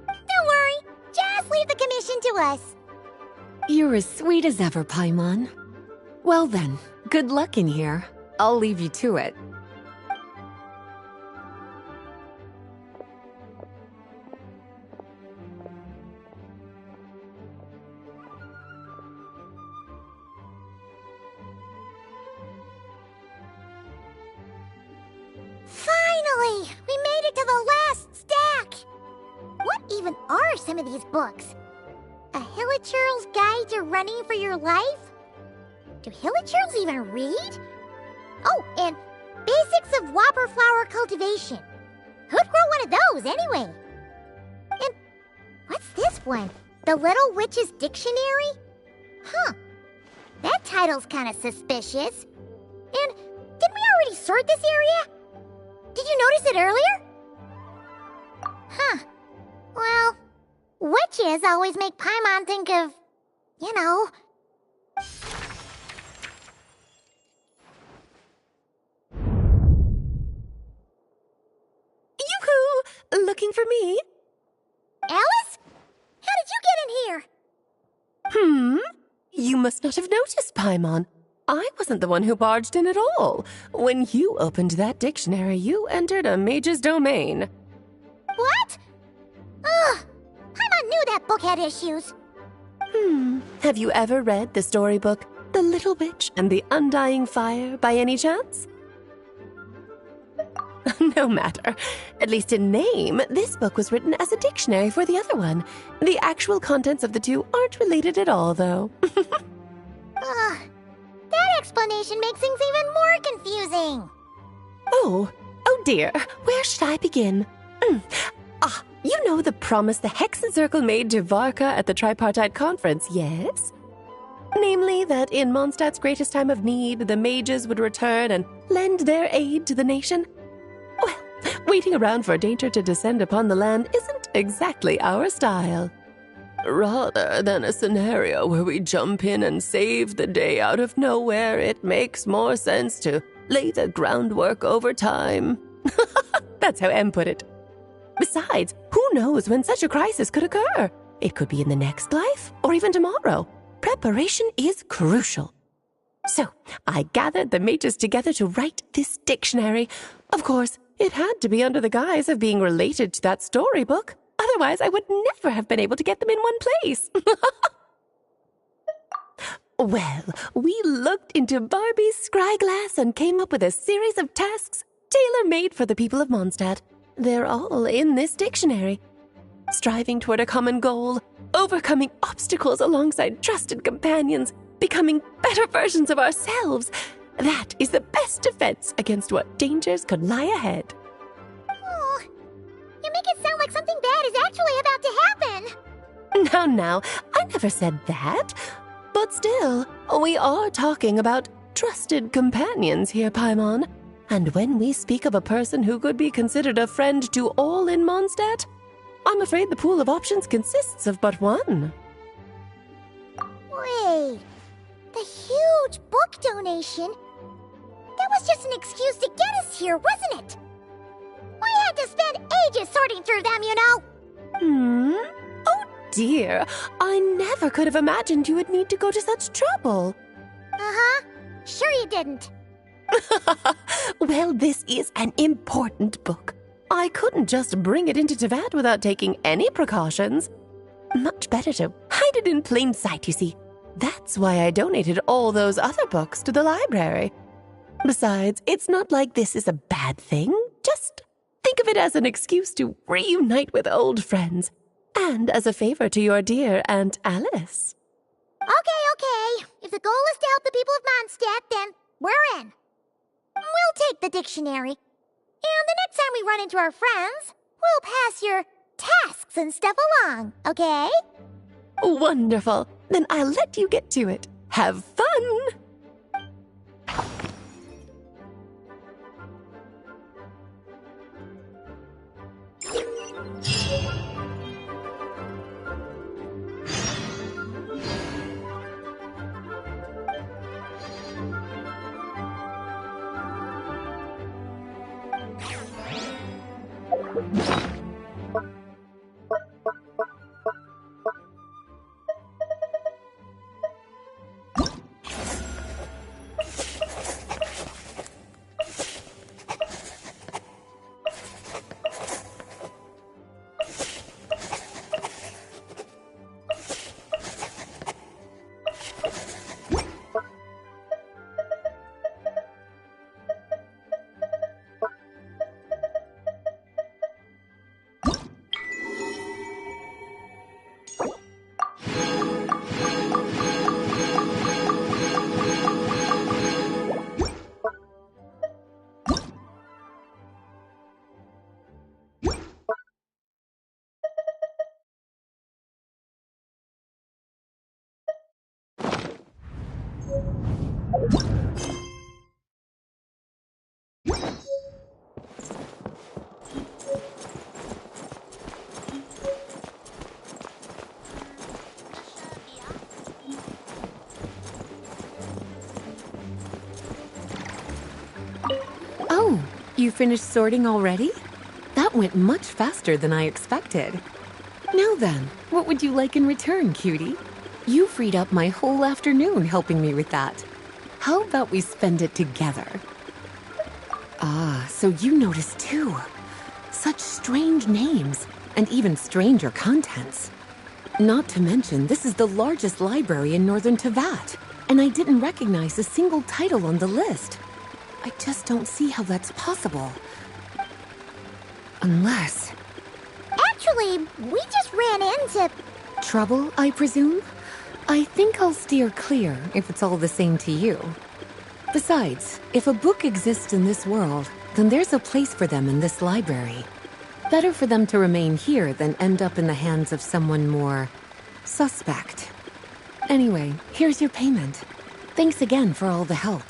[SPEAKER 1] Don't worry, just leave the commission to us.
[SPEAKER 7] You're as sweet as ever, Paimon. Well then, good luck in here. I'll leave you to it.
[SPEAKER 1] Finally! We made it to the last stack! What even are some of these books? A Hilichurl's Guide to Running for Your Life? Do Hilichurls even read? Oh, and Basics of Whopper Flower Cultivation. Who'd grow one of those, anyway? And what's this one? The Little Witch's Dictionary? Huh. That title's kinda suspicious. And didn't we already sort this area? Did you notice it earlier? Huh. Well, witches always make Paimon think of, you know.
[SPEAKER 5] Yoo-hoo! Looking for me?
[SPEAKER 1] Alice? How did you get in here?
[SPEAKER 5] You must not have noticed, Paimon. I wasn't the one who barged in at all. When you opened that dictionary, you entered a mage's domain.
[SPEAKER 1] What? Ugh! Paimon knew that book had issues.
[SPEAKER 5] have you ever read the storybook The Little Witch and the Undying Fire by any chance? No matter. At least in name, this book was written as a dictionary for the other one. The actual contents of the two aren't related at all, though.
[SPEAKER 1] That explanation makes things even more confusing.
[SPEAKER 5] Oh dear. Where should I begin? You know the promise the Hexen Circle made to Varka at the Tripartite Conference, yes? Namely, that in Mondstadt's greatest time of need, the mages would return and lend their aid to the nation. Well, waiting around for danger to descend upon the land isn't exactly our style. Rather than a scenario where we jump in and save the day out of nowhere, it makes more sense to lay the groundwork over time. That's how M put it. Besides, who knows when such a crisis could occur? It could be in the next life, or even tomorrow. Preparation is crucial. So, I gathered the mages together to write this dictionary. Of course, it had to be under the guise of being related to that storybook. Otherwise, I would never have been able to get them in one place. Well, we looked into Barbie's scryglass and came up with a series of tasks tailor-made for the people of Mondstadt. They're all in this dictionary. Striving toward a common goal, overcoming obstacles alongside trusted companions, becoming better versions of ourselves. That is the best defense against what dangers could lie ahead.
[SPEAKER 1] Oh, you make it sound like something bad is actually about to happen.
[SPEAKER 5] Now, I never said that. But still, we are talking about trusted companions here, Paimon. And when we speak of a person who could be considered a friend to all in Mondstadt, I'm afraid the pool of options consists of but one.
[SPEAKER 1] Wait, the huge book donation? That was just an excuse to get us here, wasn't it? We had to spend ages sorting through them, you know.
[SPEAKER 5] Oh dear, I never could have imagined you would need to go to such trouble.
[SPEAKER 1] Uh-huh. Sure you didn't.
[SPEAKER 5] Well, this is an important book. I couldn't just bring it into Teyvat without taking any precautions. Much better to hide it in plain sight, you see. That's why I donated all those other books to the library. Besides, it's not like this is a bad thing. Just think of it as an excuse to reunite with old friends. And as a favor to your dear Aunt Alice.
[SPEAKER 1] Okay. If the goal is to help the people of Mondstadt, then we're in. We'll take the dictionary. And the next time we run into our friends, we'll pass your tasks and stuff along, okay?
[SPEAKER 5] Wonderful. Then I'll let you get to it. Have fun!
[SPEAKER 7] Oh, you finished sorting already? That went much faster than I expected. Now then, what would you like in return, cutie? You freed up my whole afternoon helping me with that. How about we spend it together? Ah, so you noticed too. Such strange names, and even stranger contents. Not to mention, this is the largest library in northern Tevat, and I didn't recognize a single title on the list. I just don't see how that's possible. Unless...
[SPEAKER 1] Actually, we just ran into...
[SPEAKER 7] Trouble, I presume? I think I'll steer clear if it's all the same to you. Besides, if a book exists in this world, then there's a place for them in this library. Better for them to remain here than end up in the hands of someone more... suspect. Anyway, here's your payment. Thanks again for all the help.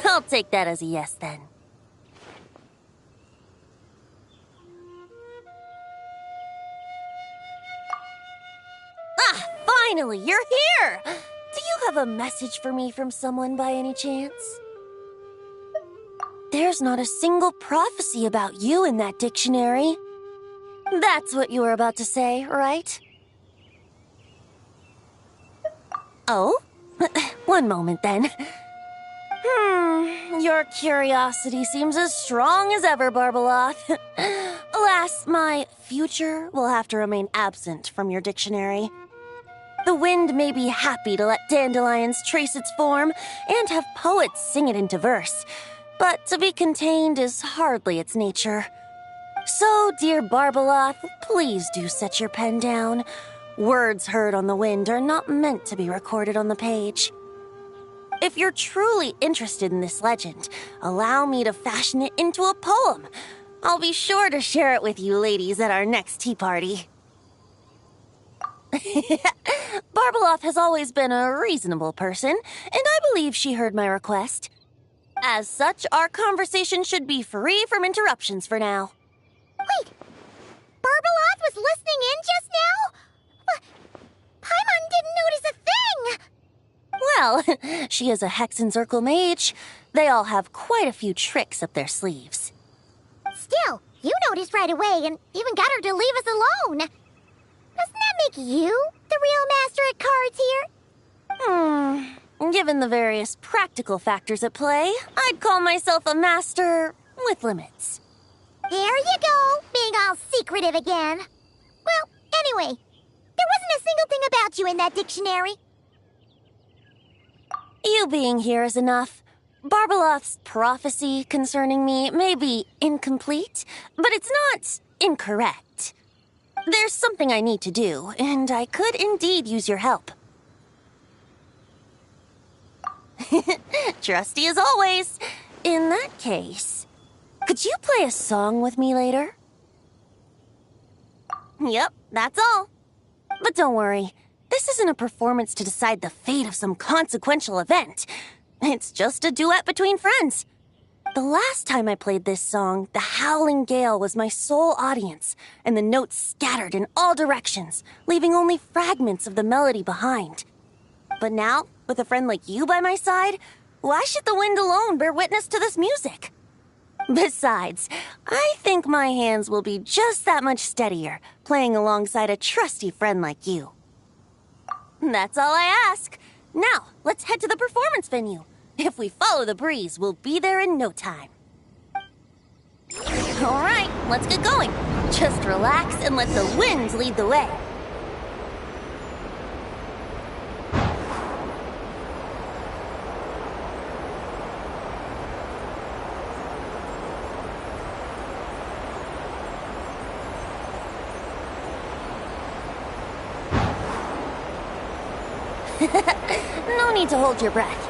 [SPEAKER 8] I'll take that as a yes, then. Ah, finally, you're here! Do you have a message for me from someone by any chance? There's not a single prophecy about you in that dictionary. That's what you were about to say, right? Oh? One moment, then. Your curiosity seems as strong as ever, Barbeloth. Alas, my future will have to remain absent from your dictionary. The wind may be happy to let dandelions trace its form and have poets sing it into verse, but to be contained is hardly its nature. So, dear Barbeloth, please do set your pen down. Words heard on the wind are not meant to be recorded on the page. If you're truly interested in this legend, allow me to fashion it into a poem. I'll be sure to share it with you ladies at our next tea party. Barbeloth has always been a reasonable person, and I believe she heard my request. As such, our conversation should be free from interruptions for now.
[SPEAKER 1] Wait, Barbeloth was listening in just now? But Paimon didn't notice a thing!
[SPEAKER 8] Well, she is a Hex and Circle mage. They all have quite a few tricks up their sleeves.
[SPEAKER 1] Still, you noticed right away and even got her to leave us alone. Doesn't that make you the real master at cards here?
[SPEAKER 8] Given the various practical factors at play, I'd call myself a master with limits.
[SPEAKER 1] There you go, being all secretive again. Well, anyway, there wasn't a single thing about you in that dictionary.
[SPEAKER 8] You being here is enough. Barbeloth's prophecy concerning me may be incomplete, but it's not incorrect. There's something I need to do, and I could indeed use your help. Trusty as always. In that case, could you play a song with me later? Yep, that's all. But don't worry. This isn't a performance to decide the fate of some consequential event. It's just a duet between friends. The last time I played this song, the howling gale was my sole audience, and the notes scattered in all directions, leaving only fragments of the melody behind. But now, with a friend like you by my side, why should the wind alone bear witness to this music? Besides, I think my hands will be just that much steadier, playing alongside a trusty friend like you. That's all I ask. Now, let's head to the performance venue. If we follow the breeze, we'll be there in no time. All right, let's get going. Just relax and let the winds lead the way. No need to hold your breath.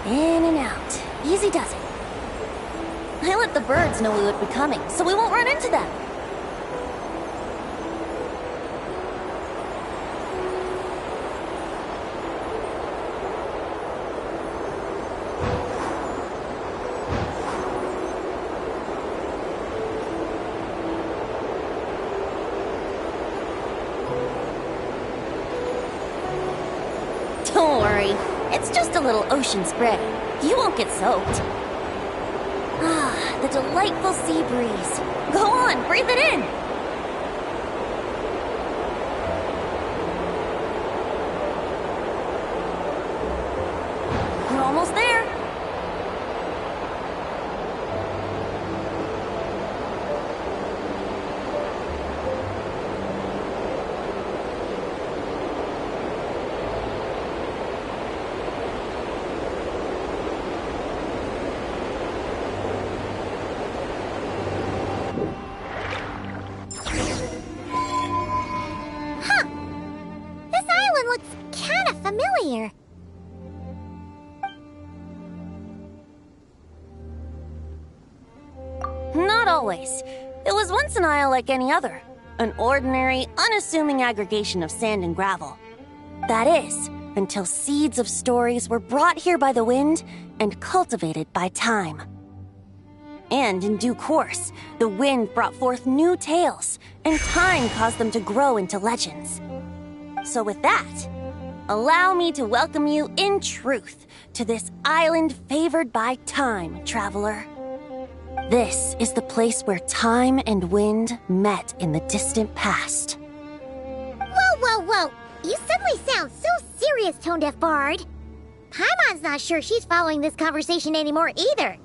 [SPEAKER 8] In and out. Easy does it. I let the birds know we would be coming, so we won't run into them. Don't worry, it's just a little ocean spray. You won't get soaked. Ah, the delightful sea breeze. Go on, breathe it in. We're almost there.
[SPEAKER 1] Familiar.
[SPEAKER 8] Not always. It was once an isle like any other. An ordinary, unassuming aggregation of sand and gravel. That is, until seeds of stories were brought here by the wind and cultivated by time. And in due course, the wind brought forth new tales, and time caused them to grow into legends. So with that, allow me to welcome you in truth to this island favored by time, traveler. This is the place where time and wind met in the distant past.
[SPEAKER 1] Whoa, whoa, whoa! You suddenly sound so serious, Tone-Deaf Bard. Paimon's not sure she's following this conversation anymore either.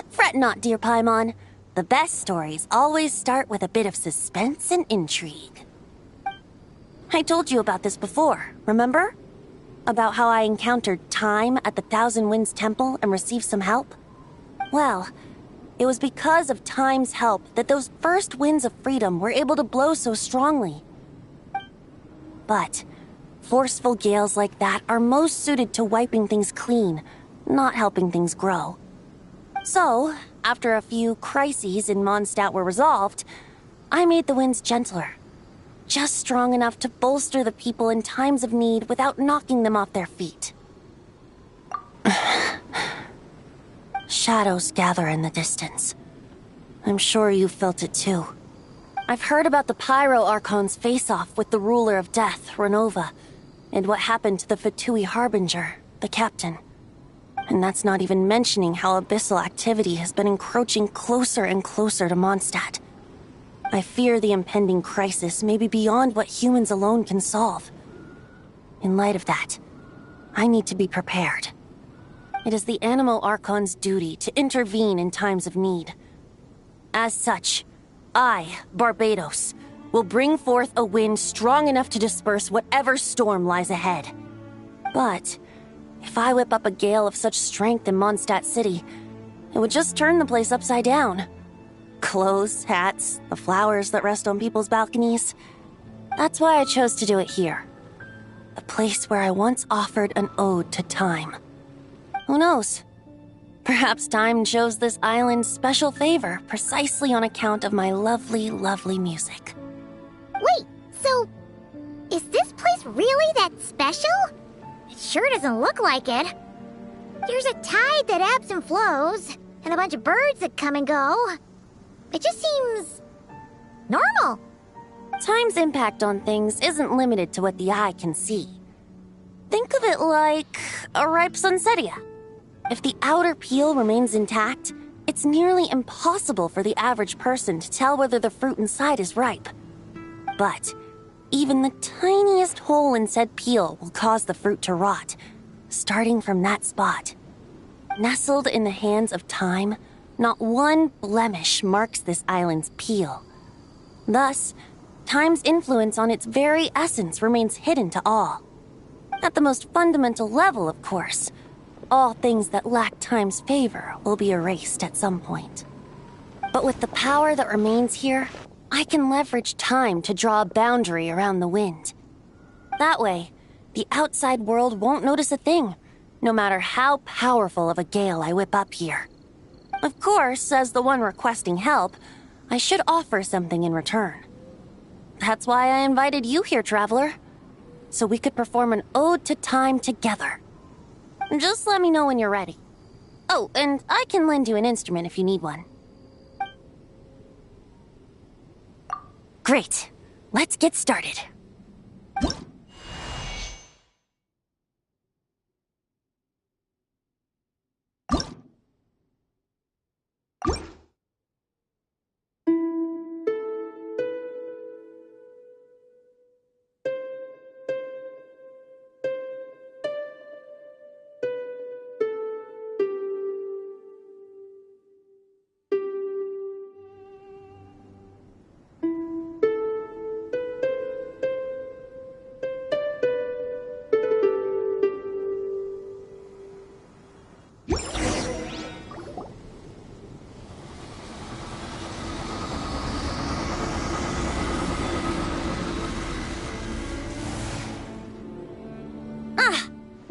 [SPEAKER 8] Fret not, dear Paimon. The best stories always start with a bit of suspense and intrigue. I told you about this before, remember? About how I encountered time at the Thousand Winds Temple and received some help? Well, it was because of time's help that those first winds of freedom were able to blow so strongly. But forceful gales like that are most suited to wiping things clean, not helping things grow. So, after a few crises in Mondstadt were resolved, I made the winds gentler. Just strong enough to bolster the people in times of need without knocking them off their feet. Shadows gather in the distance. I'm sure you felt it too. I've heard about the Pyro Archon's face-off with the ruler of death, Renova, and what happened to the Fatui Harbinger, the captain. And that's not even mentioning how abyssal activity has been encroaching closer and closer to Mondstadt. I fear the impending crisis may be beyond what humans alone can solve. In light of that, I need to be prepared. It is the Animo Archon's duty to intervene in times of need. As such, I, Barbados, will bring forth a wind strong enough to disperse whatever storm lies ahead. But if I whip up a gale of such strength in Mondstadt City, it would just turn the place upside down. Clothes, hats, the flowers that rest on people's balconies. That's why I chose to do it here. A place where I once offered an ode to time. Who knows? Perhaps time shows this island special favor precisely on account of my lovely, lovely music.
[SPEAKER 1] Wait, so is this place really that special? It sure doesn't look like it. There's a tide that ebbs and flows, and a bunch of birds that come and go. It just seems normal.
[SPEAKER 8] Time's impact on things isn't limited to what the eye can see. Think of it like a ripe sunsetia. If the outer peel remains intact, it's nearly impossible for the average person to tell whether the fruit inside is ripe. But even the tiniest hole in said peel will cause the fruit to rot, starting from that spot. Nestled in the hands of time, not one blemish marks this island's peel. Thus, time's influence on its very essence remains hidden to all. At the most fundamental level, of course, all things that lack time's favor will be erased at some point. But with the power that remains here, I can leverage time to draw a boundary around the wind. That way, the outside world won't notice a thing, no matter how powerful of a gale I whip up here. Of course, as the one requesting help, I should offer something in return. That's why I invited you here, Traveler. So we could perform an ode to time together. Just let me know when you're ready. Oh, and I can lend you an instrument if you need one. Great. Let's get started.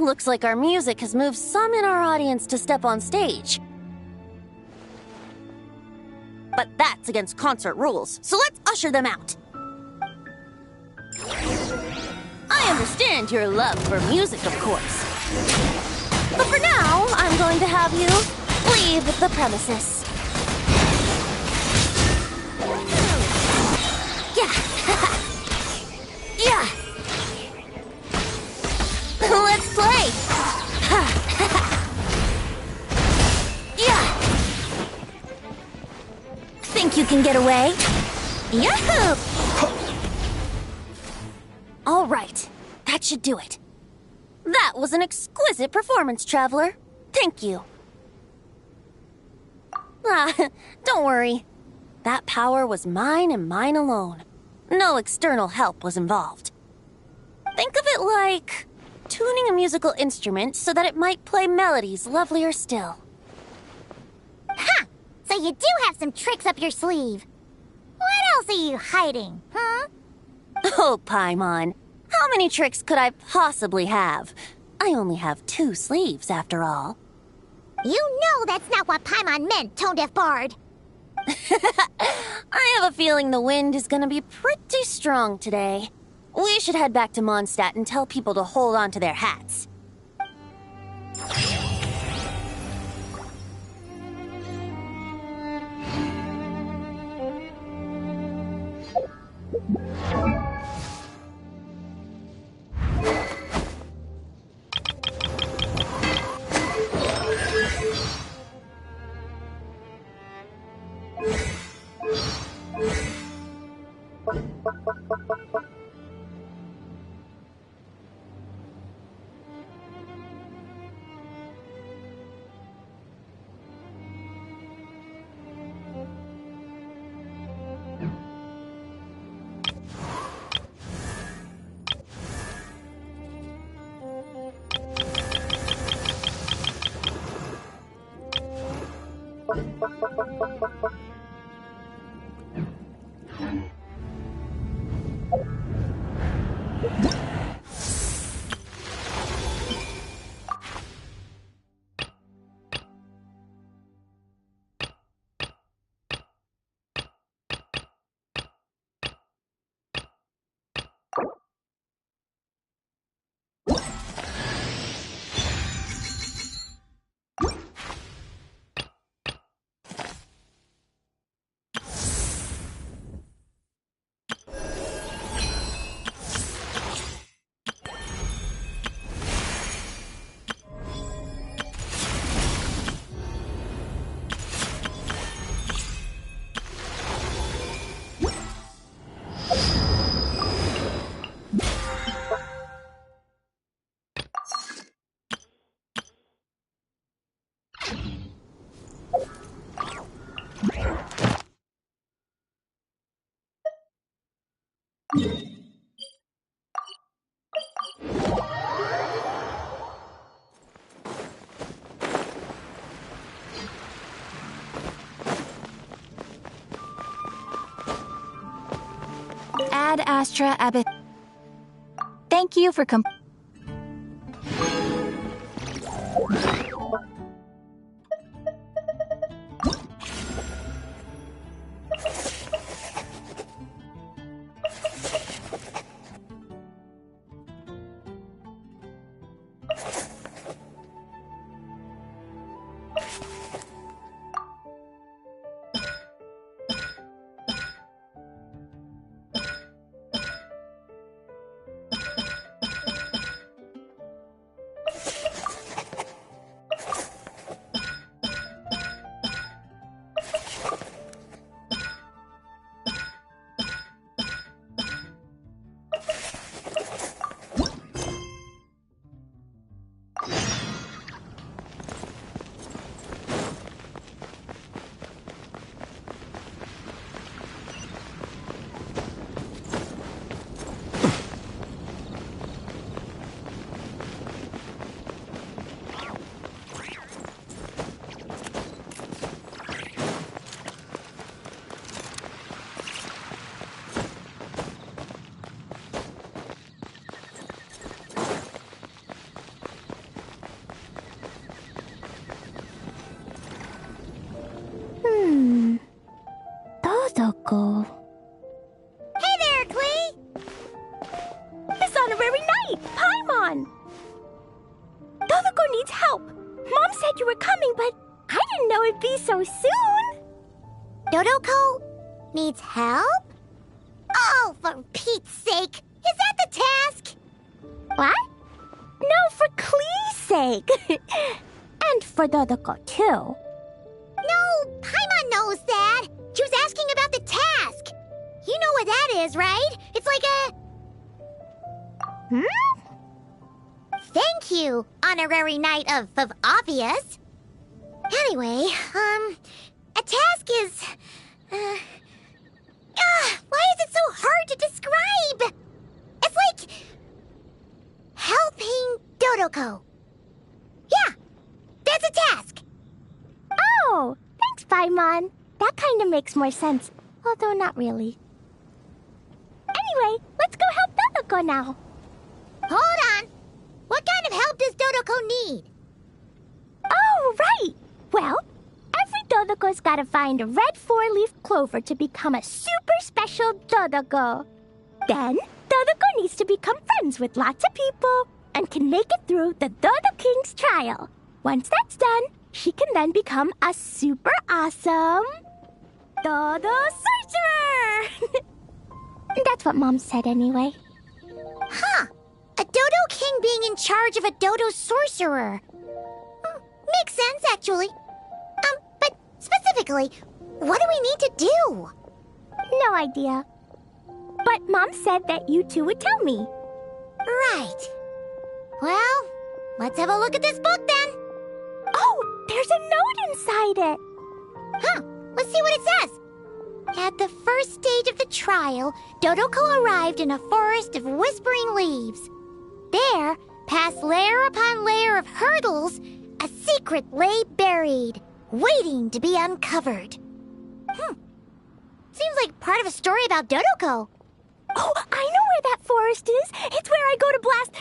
[SPEAKER 8] Looks like our music has moved some in our audience to step on stage. But that's against concert rules, so let's usher them out. I understand your love for music, of course. But for now, I'm going to have you leave the premises. Yeah. Yeah. Let's play! Yeah! Think you can get away? Yahoo! All right, that should do it. That was an exquisite performance, Traveler. Thank you. Don't worry. That power was mine and mine alone. No external help was involved. Think of it like tuning a musical instrument so that it might play melodies lovelier still.
[SPEAKER 1] Ha! So you do have some tricks up your sleeve. What else are you hiding, huh?
[SPEAKER 8] Oh, Paimon. How many tricks could I possibly have? I only have 2 sleeves, after all.
[SPEAKER 1] You know that's not what Paimon meant, Tone-Deaf Bard.
[SPEAKER 8] I have a feeling the wind is gonna be pretty strong today. We should head back to Mondstadt and tell people to hold on to their hats.
[SPEAKER 2] Ad Astra Abbott. Thank you for
[SPEAKER 9] honorary knight, Paimon! Dodoko needs help. Mom said you were coming, but I didn't know it'd be so soon.
[SPEAKER 1] Dodoko needs help? Oh, for Pete's sake! Is that the task?
[SPEAKER 9] What? No, for Klee's sake. And for Dodoko, too.
[SPEAKER 1] No, Paimon knows that. She was asking about the task. You know what that is, right? It's like a... Thank you, honorary knight of obvious. Anyway, a task is... why is it so hard to describe? It's like... helping Dodoko. Yeah, that's a task.
[SPEAKER 9] Oh, thanks, Paimon. That kind of makes more sense, although not really. Anyway, let's go help Dodoko now.
[SPEAKER 1] Hold on. What kind of help does Dodoko need?
[SPEAKER 9] Oh, right. Well, every Dodoko's gotta find a red 4-leaf clover to become a super special Dodoko. Then, Dodoko needs to become friends with lots of people and can make it through the Dodo King's trial. Once that's done, she can then become a super awesome Dodo Sorcerer! That's what Mom said anyway.
[SPEAKER 1] Huh. A Dodo King being in charge of a Dodo Sorcerer. Makes sense, actually. But specifically, what do we need to do?
[SPEAKER 9] No idea. But Mom said that you two would tell me.
[SPEAKER 1] Right. Well, let's have a look at this book then.
[SPEAKER 9] Oh, there's a note inside it.
[SPEAKER 1] Huh. Let's see what it says. At the first stage of the trial, Dodoko arrived in a forest of whispering leaves. There, past layer upon layer of hurdles, a secret lay buried, waiting to be uncovered. Seems like part of a story about Dodoko.
[SPEAKER 9] Oh, I know where that forest is. It's where I go to blast...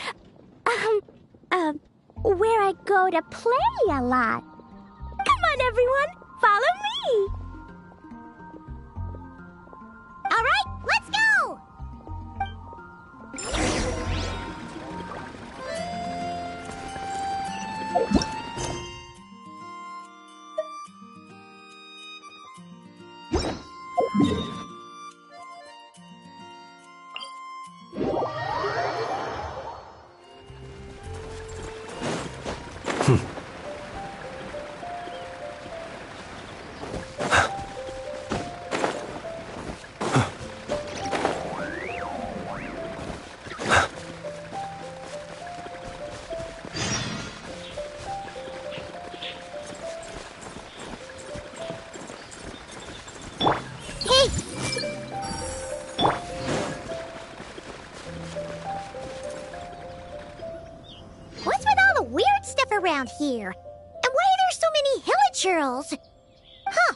[SPEAKER 9] where I go to play a lot. Come on, everyone. Follow me.
[SPEAKER 1] All right, let's go! Around here. And why are there so many hilichurls? Huh.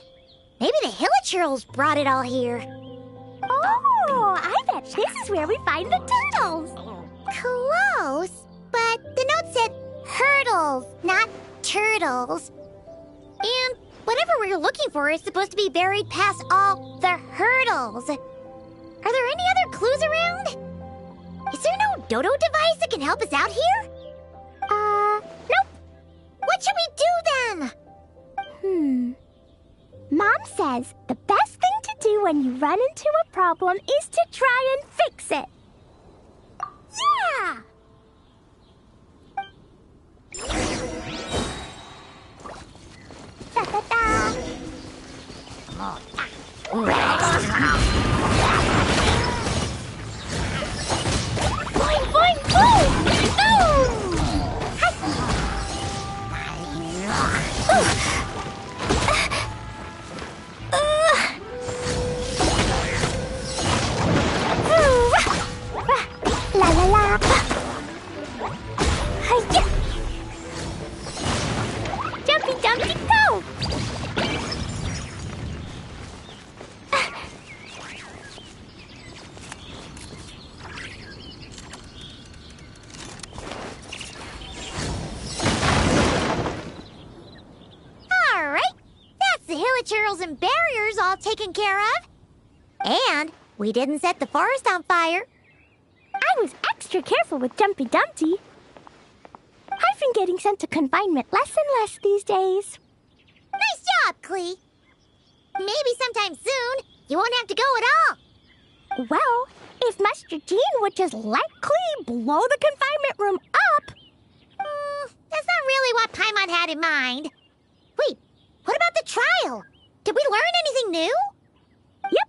[SPEAKER 1] Maybe the hilichurls brought it all here.
[SPEAKER 9] Oh, I bet this is where we find the turtles.
[SPEAKER 1] Close, but the note said hurdles, not turtles. And whatever we're looking for is supposed to be buried past all the hurdles. Are there any other clues around? Is there no dodo device that can help us out here?
[SPEAKER 9] Nope.
[SPEAKER 1] What should we do then?
[SPEAKER 9] Mom says the best thing to do when you run into a problem is to try and fix it.
[SPEAKER 1] Yeah!
[SPEAKER 9] Da-da-da. Boing, boing, boom! Boom! La la la. Hiya. Jumpy, jumpy, go.
[SPEAKER 1] All right, that's the hilichurls and barriers all taken care of. And we didn't set the forest on fire.
[SPEAKER 9] I was extra careful with Jumpy Dumpty. I've been getting sent to confinement less and less these days.
[SPEAKER 1] Nice job, Clee. Maybe sometime soon, you won't have to go at all.
[SPEAKER 9] Well, if Master Jean would just let Clee blow the confinement room up...
[SPEAKER 1] That's not really what Paimon had in mind. Wait, what about the trial? Did we learn anything new?
[SPEAKER 9] Yep,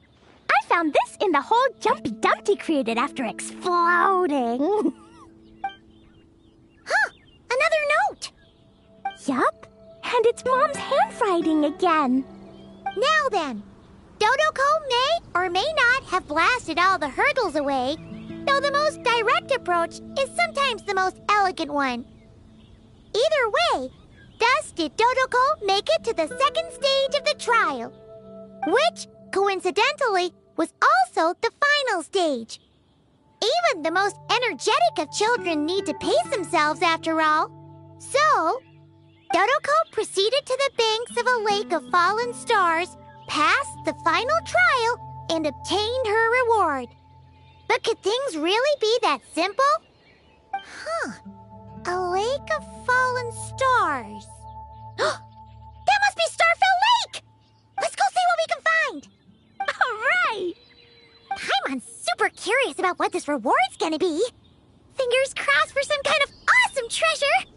[SPEAKER 9] I found this in the hole Jumpy Dumpty created after exploding.
[SPEAKER 1] Huh, another note.
[SPEAKER 9] Yup, and it's Mom's handwriting again.
[SPEAKER 1] Now then, Dodoko may or may not have blasted all the hurdles away, though the most direct approach is sometimes the most elegant one. Either way, thus did Dodoko make it to the second stage of the trial, which, coincidentally, was also the final stage. Even the most energetic of children need to pace themselves after all. So, Dodoko proceeded to the banks of a lake of fallen stars, passed the final trial, and obtained her reward. But could things really be that simple? Huh. A lake of fallen stars. That must be Starfell Lake! Let's go see what we can find!
[SPEAKER 9] All right!
[SPEAKER 1] Paimon's super curious about what this reward's gonna be. Fingers crossed for some kind of awesome treasure!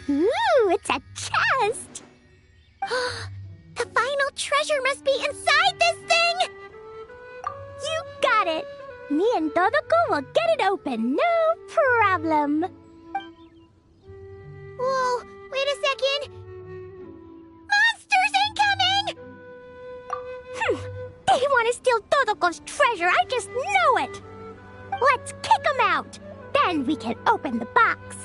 [SPEAKER 9] Ooh, it's a chest!
[SPEAKER 1] The final treasure must be inside this thing!
[SPEAKER 9] You got it! Me and Dodoko will get it open, no problem.
[SPEAKER 1] Whoa, wait a second. Monsters incoming!
[SPEAKER 9] They want to steal Dodoko's treasure, I just know it! Let's kick them out! Then we can open the box.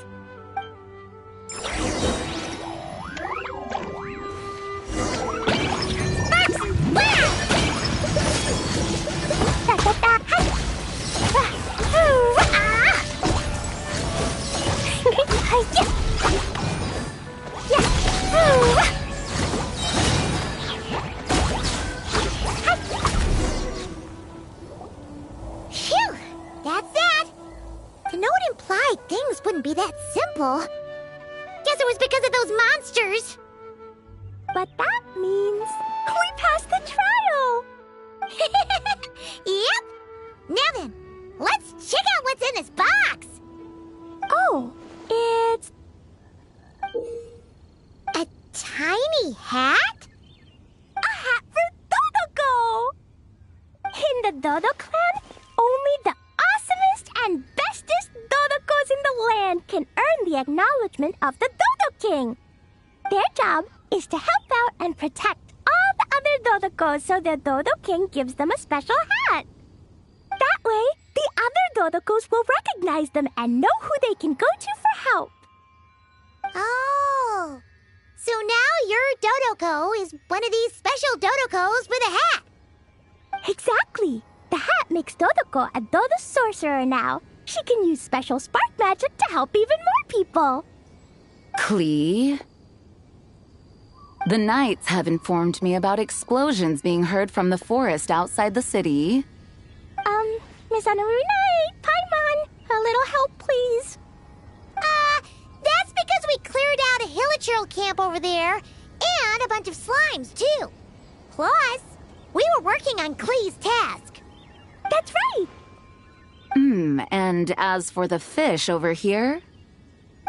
[SPEAKER 1] Phew, that's that. The note implied things wouldn't be that simple. Guess it was because of those monsters.
[SPEAKER 9] But that means we passed the trial!
[SPEAKER 1] Yep. Now then, let's check out what's in this box.
[SPEAKER 9] Oh, it's...
[SPEAKER 1] A tiny hat?
[SPEAKER 9] a hat for Dodoko! In the Dodo clan, only the awesomest and bestest Dodokos in the land can earn the acknowledgement of the Dodo King. Their job is to help out and protect all the other Dodokos so the Dodo King gives them a special hat. That way, the other Dodokos will recognize them and know who they can go to for help.
[SPEAKER 1] Oh. So now your Dodoko is one of these special Dodokos with a hat.
[SPEAKER 9] Exactly. The hat makes Dodoko a Dodo sorcerer now. She can use special spark magic to help even more people.
[SPEAKER 10] Clee? The Knights have informed me about explosions being heard from the forest outside the city.
[SPEAKER 9] Miss Anarunai, Paimon, a little help, please.
[SPEAKER 1] That's because we cleared out a Hilichurl camp over there, and a bunch of slimes, too. Plus, we were working on Klee's task.
[SPEAKER 9] That's right.
[SPEAKER 10] And as for the fish over here?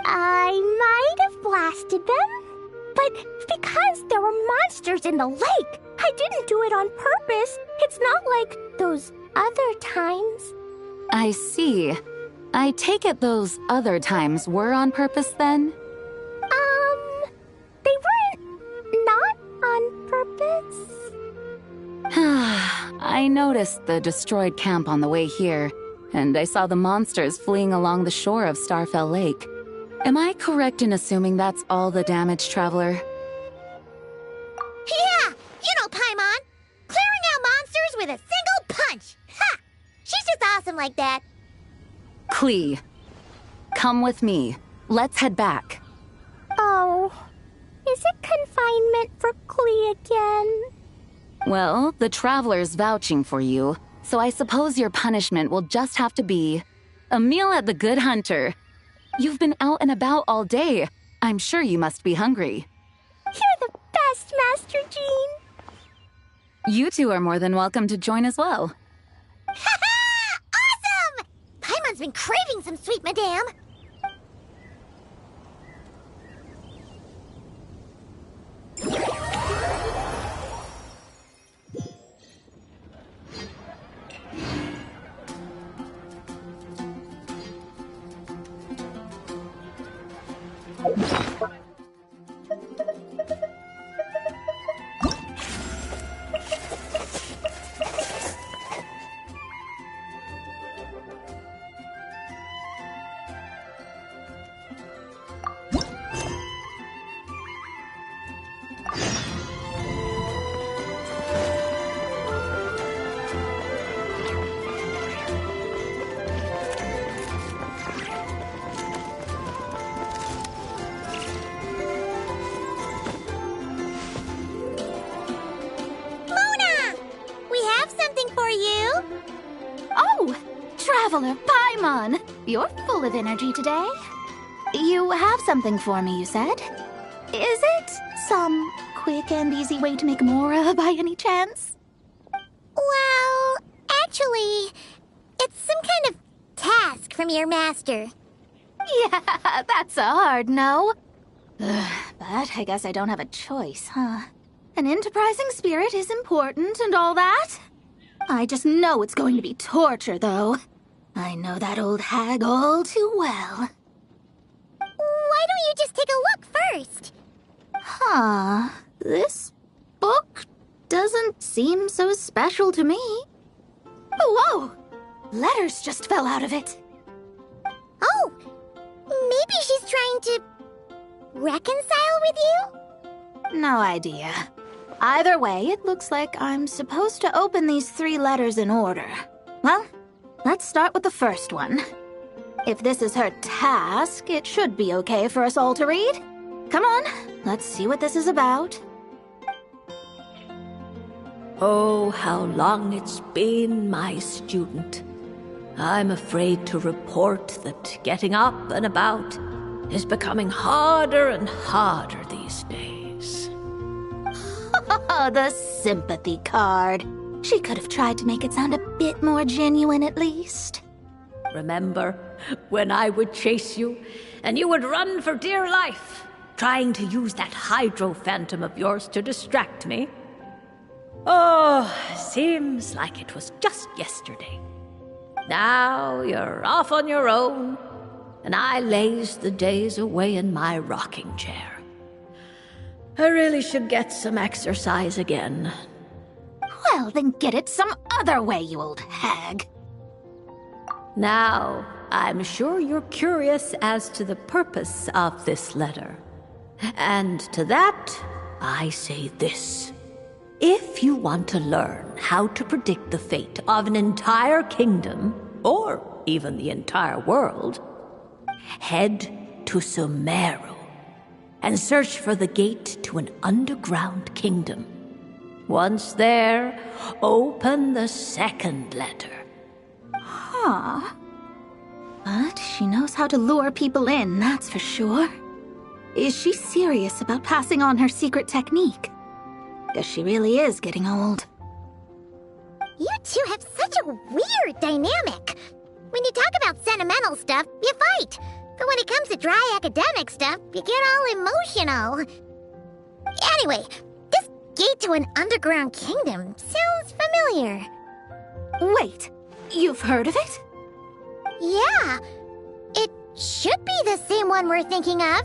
[SPEAKER 9] I might have blasted them, but because there were monsters in the lake, I didn't do it on purpose. It's not like those other times.
[SPEAKER 10] I see. I take it those other times were on purpose then?
[SPEAKER 9] They weren't not on purpose.
[SPEAKER 10] I noticed the destroyed camp on the way here, and I saw the monsters fleeing along the shore of Starfell Lake. Am I correct in assuming that's all the damage, Traveler?
[SPEAKER 1] Yeah, you know Paimon. Clearing out monsters with a single punch. Ha! She's just awesome like that.
[SPEAKER 10] Klee, come with me. Let's head back.
[SPEAKER 9] Oh, is it confinement for Klee again?
[SPEAKER 10] Well, the Traveler's vouching for you, so I suppose your punishment will just have to be a meal at the Good Hunter. You've been out and about all day. I'm sure you must be hungry.
[SPEAKER 9] You're the best, Master Jean.
[SPEAKER 10] You two are more than welcome to join as well.
[SPEAKER 1] Ha-ha! Awesome! Paimon's been craving some sweet madame.
[SPEAKER 11] Traveler Paimon, you're full of energy today. You have something for me, you said? Is it some quick and easy way to make Mora by any chance?
[SPEAKER 1] Well, actually, it's some kind of task from your master.
[SPEAKER 11] Yeah, that's a hard no. But I guess I don't have a choice, huh? An enterprising spirit is important and all that. I just know it's going to be torture, though. I know that old hag all too well.
[SPEAKER 1] Why don't you just take a look first?
[SPEAKER 11] Huh. This book doesn't seem so special to me. Oh, whoa! Letters just fell out of it.
[SPEAKER 1] Oh, maybe she's trying to reconcile with you?
[SPEAKER 11] No idea. Either way, it looks like I'm supposed to open these 3 letters in order. Well, let's start with the first one. If this is her task, it should be okay for us all to read. Come on, let's see what this is about.
[SPEAKER 6] Oh, how long it's been, my student. I'm afraid to report that getting up and about is becoming harder and harder these days.
[SPEAKER 11] The sympathy card. She could have tried to make it sound a bit more genuine at least.
[SPEAKER 6] Remember when I would chase you and you would run for dear life, trying to use that hydro phantom of yours to distract me? Oh, seems like it was just yesterday. Now you're off on your own, and I laze the days away in my rocking chair. I really should get some exercise again.
[SPEAKER 11] Well, then get it some other way, you old hag.
[SPEAKER 6] Now, I'm sure you're curious as to the purpose of this letter. And to that, I say this. If you want to learn how to predict the fate of an entire kingdom, or even the entire world, head to Sumeru and search for the gate to an underground kingdom. Once there, open the second letter.
[SPEAKER 11] Huh. But she knows how to lure people in, that's for sure. Is she serious about passing on her secret technique? Guess she really is getting old.
[SPEAKER 1] You two have such a weird dynamic. When you talk about sentimental stuff, you fight. But when it it comes to dry academic stuff, you get all emotional. Anyway, this gate to an underground kingdom sounds familiar.
[SPEAKER 11] Wait, you've heard of it?
[SPEAKER 1] Yeah, it should be the same one we're thinking of.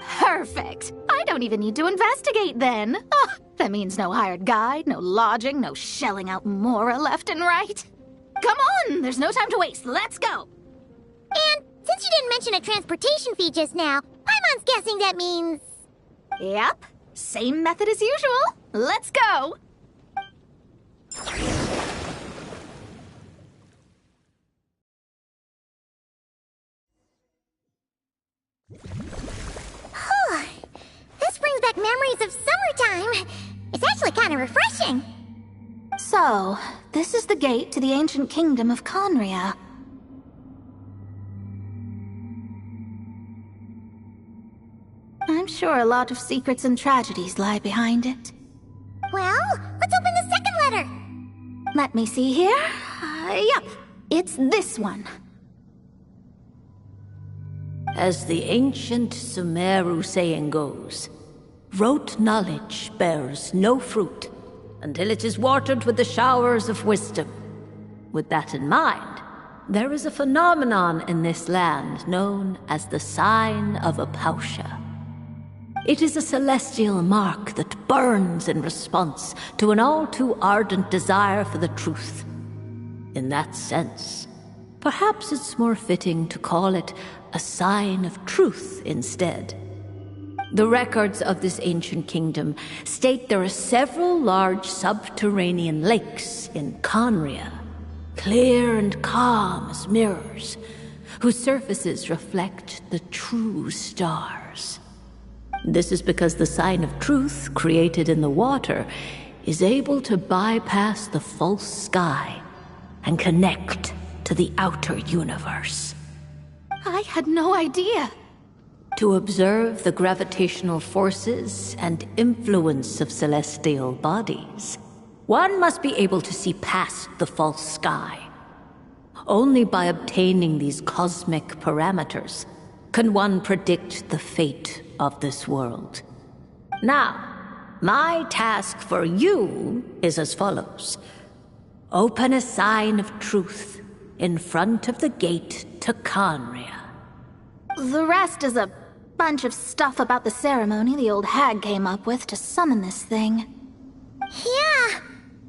[SPEAKER 11] Perfect. I don't even need to investigate then. Oh, that means no hired guide, no lodging, no shelling out Mora left and right. Come on, there's no time to waste. Let's go.
[SPEAKER 1] And since you didn't mention a transportation fee just now, Paimon's guessing that means...
[SPEAKER 11] Yep, same method as usual. Let's go.
[SPEAKER 1] This brings back memories of summertime. It's actually kind of refreshing.
[SPEAKER 11] So, this is the gate to the ancient kingdom of Conria. I'm sure a lot of secrets and tragedies lie behind it.
[SPEAKER 1] Well, let's open the second letter.
[SPEAKER 11] Let me see here. Yep, it's this one.
[SPEAKER 6] As the ancient Sumeru saying goes, rote knowledge bears no fruit until it is watered with the showers of wisdom. With that in mind, there is a phenomenon in this land known as the Sign of Apausha. It is a celestial mark that burns in response to an all too ardent desire for the truth. In that sense, perhaps it's more fitting to call it a sign of truth instead. The records of this ancient kingdom state there are several large subterranean lakes in Conria, clear and calm as mirrors, whose surfaces reflect the true stars. This is because the sign of truth created in the water is able to bypass the false sky and connect to the outer universe.
[SPEAKER 11] I had no idea.
[SPEAKER 6] To observe the gravitational forces and influence of celestial bodies, one must be able to see past the false sky. Only by obtaining these cosmic parameters can one predict the fate of this world. Now, my task for you is as follows. Open a sign of truth in front of the gate to Conria.
[SPEAKER 11] The rest is a bunch of stuff about the ceremony the old hag came up with to summon this thing.
[SPEAKER 1] Yeah,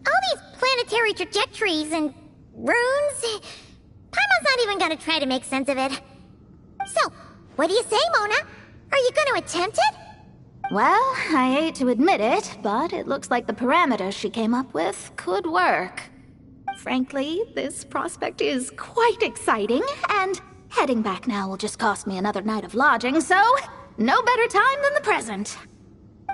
[SPEAKER 1] all these planetary trajectories and runes. Paimon's not even gonna try to make sense of it. So, what do you say, Mona? Are you gonna attempt it?
[SPEAKER 11] Well, I hate to admit it, but it looks like the parameters she came up with could work. Frankly, this prospect is quite exciting, and heading back now will just cost me another night of lodging, so no better time than the present.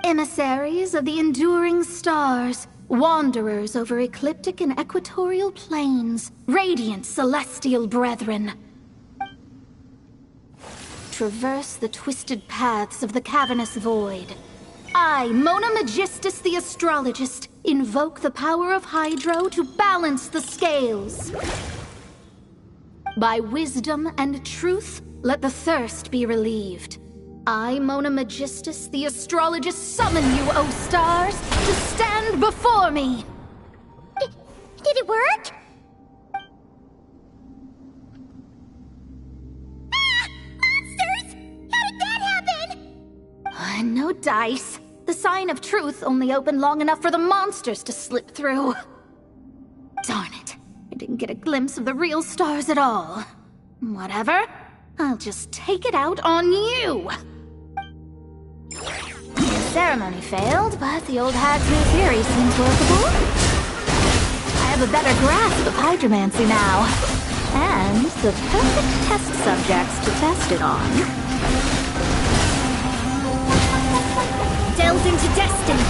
[SPEAKER 11] Emissaries of the enduring stars, wanderers over ecliptic and equatorial plains, radiant celestial brethren. Traverse the twisted paths of the cavernous void. I, Mona Magistus the astrologist, invoke the power of Hydro to balance the scales. By wisdom and truth, let the thirst be relieved. I, Mona Magistus the astrologist, summon you, O stars, to stand before me!
[SPEAKER 1] Did it work? Ah! Monsters! How did that happen?
[SPEAKER 11] No dice. The sign of truth only opened long enough for the monsters to slip through. Darn it. I didn't get a glimpse of the real stars at all. Whatever. I'll just take it out on you. The ceremony failed, but the old hag's new theory seems workable. I have a better grasp of hydromancy now. And the perfect test subjects to test it on.
[SPEAKER 1] Delve into destiny.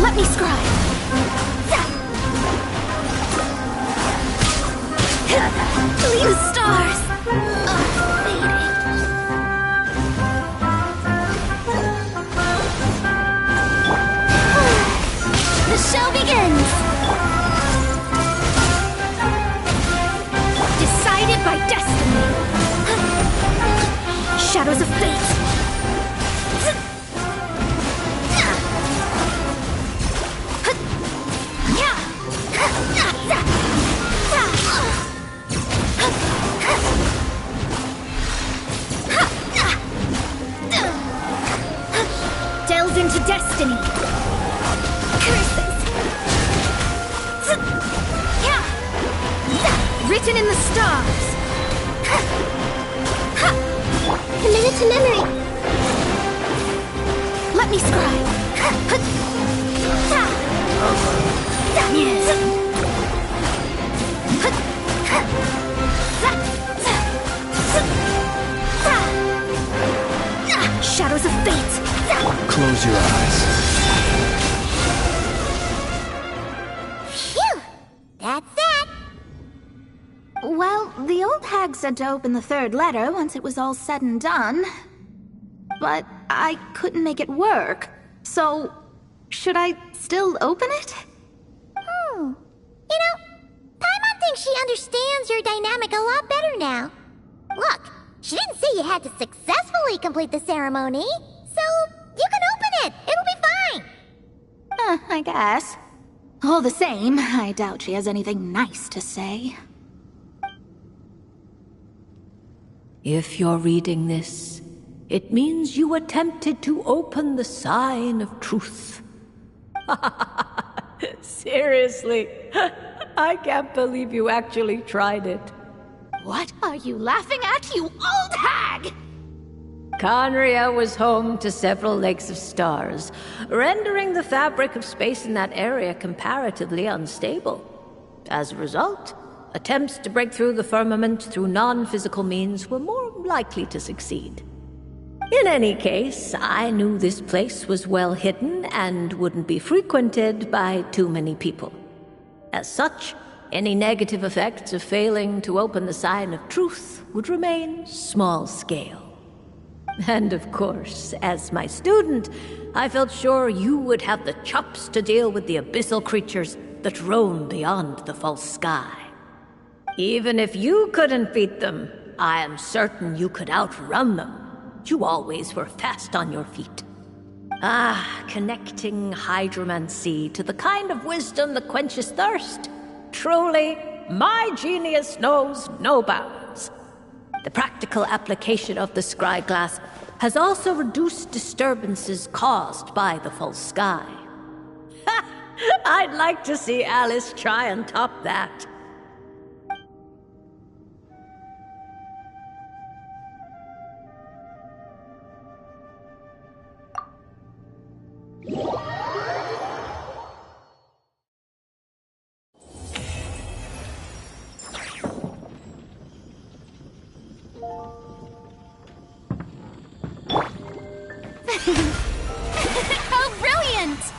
[SPEAKER 11] Let me scribe.
[SPEAKER 1] Leave the stars. Fading.
[SPEAKER 11] Shadows of fate! Delved into destiny! Curses! Written in the stars!
[SPEAKER 9] Committed to memory.
[SPEAKER 11] Let me scribe! Shadows of fate!
[SPEAKER 12] Close your eyes.
[SPEAKER 1] Phew! That's that!
[SPEAKER 11] Well, the old hag said to open the third letter once it was all said and done. But I couldn't make it work. So, should I still open it?
[SPEAKER 1] You know, Paimon thinks she understands your dynamic a lot better now. Look, she didn't say you had to successfully complete the ceremony, so you can open it. It'll be fine.
[SPEAKER 11] I guess. All the same, I doubt she has anything nice to say.
[SPEAKER 6] If you're reading this, it means you attempted to open the sign of truth. Seriously, I can't believe you actually tried it.
[SPEAKER 11] What are you laughing at, you old hag?
[SPEAKER 6] Conria was home to several lakes of stars, rendering the fabric of space in that area comparatively unstable. As a result, attempts to break through the firmament through non-physical means were more likely to succeed. In any case, I knew this place was well hidden and wouldn't be frequented by too many people. As such, any negative effects of failing to open the sign of truth would remain small scale. And of course, as my student, I felt sure you would have the chops to deal with the abyssal creatures that roam beyond the false sky. Even if you couldn't beat them, I am certain you could outrun them. You always were fast on your feet. Connecting hydromancy to the kind of wisdom that quenches thirst. Truly, my genius knows no bounds. The practical application of the scry glass has also reduced disturbances caused by the false sky. I'd like to see Alice try and top that.
[SPEAKER 11] How brilliant!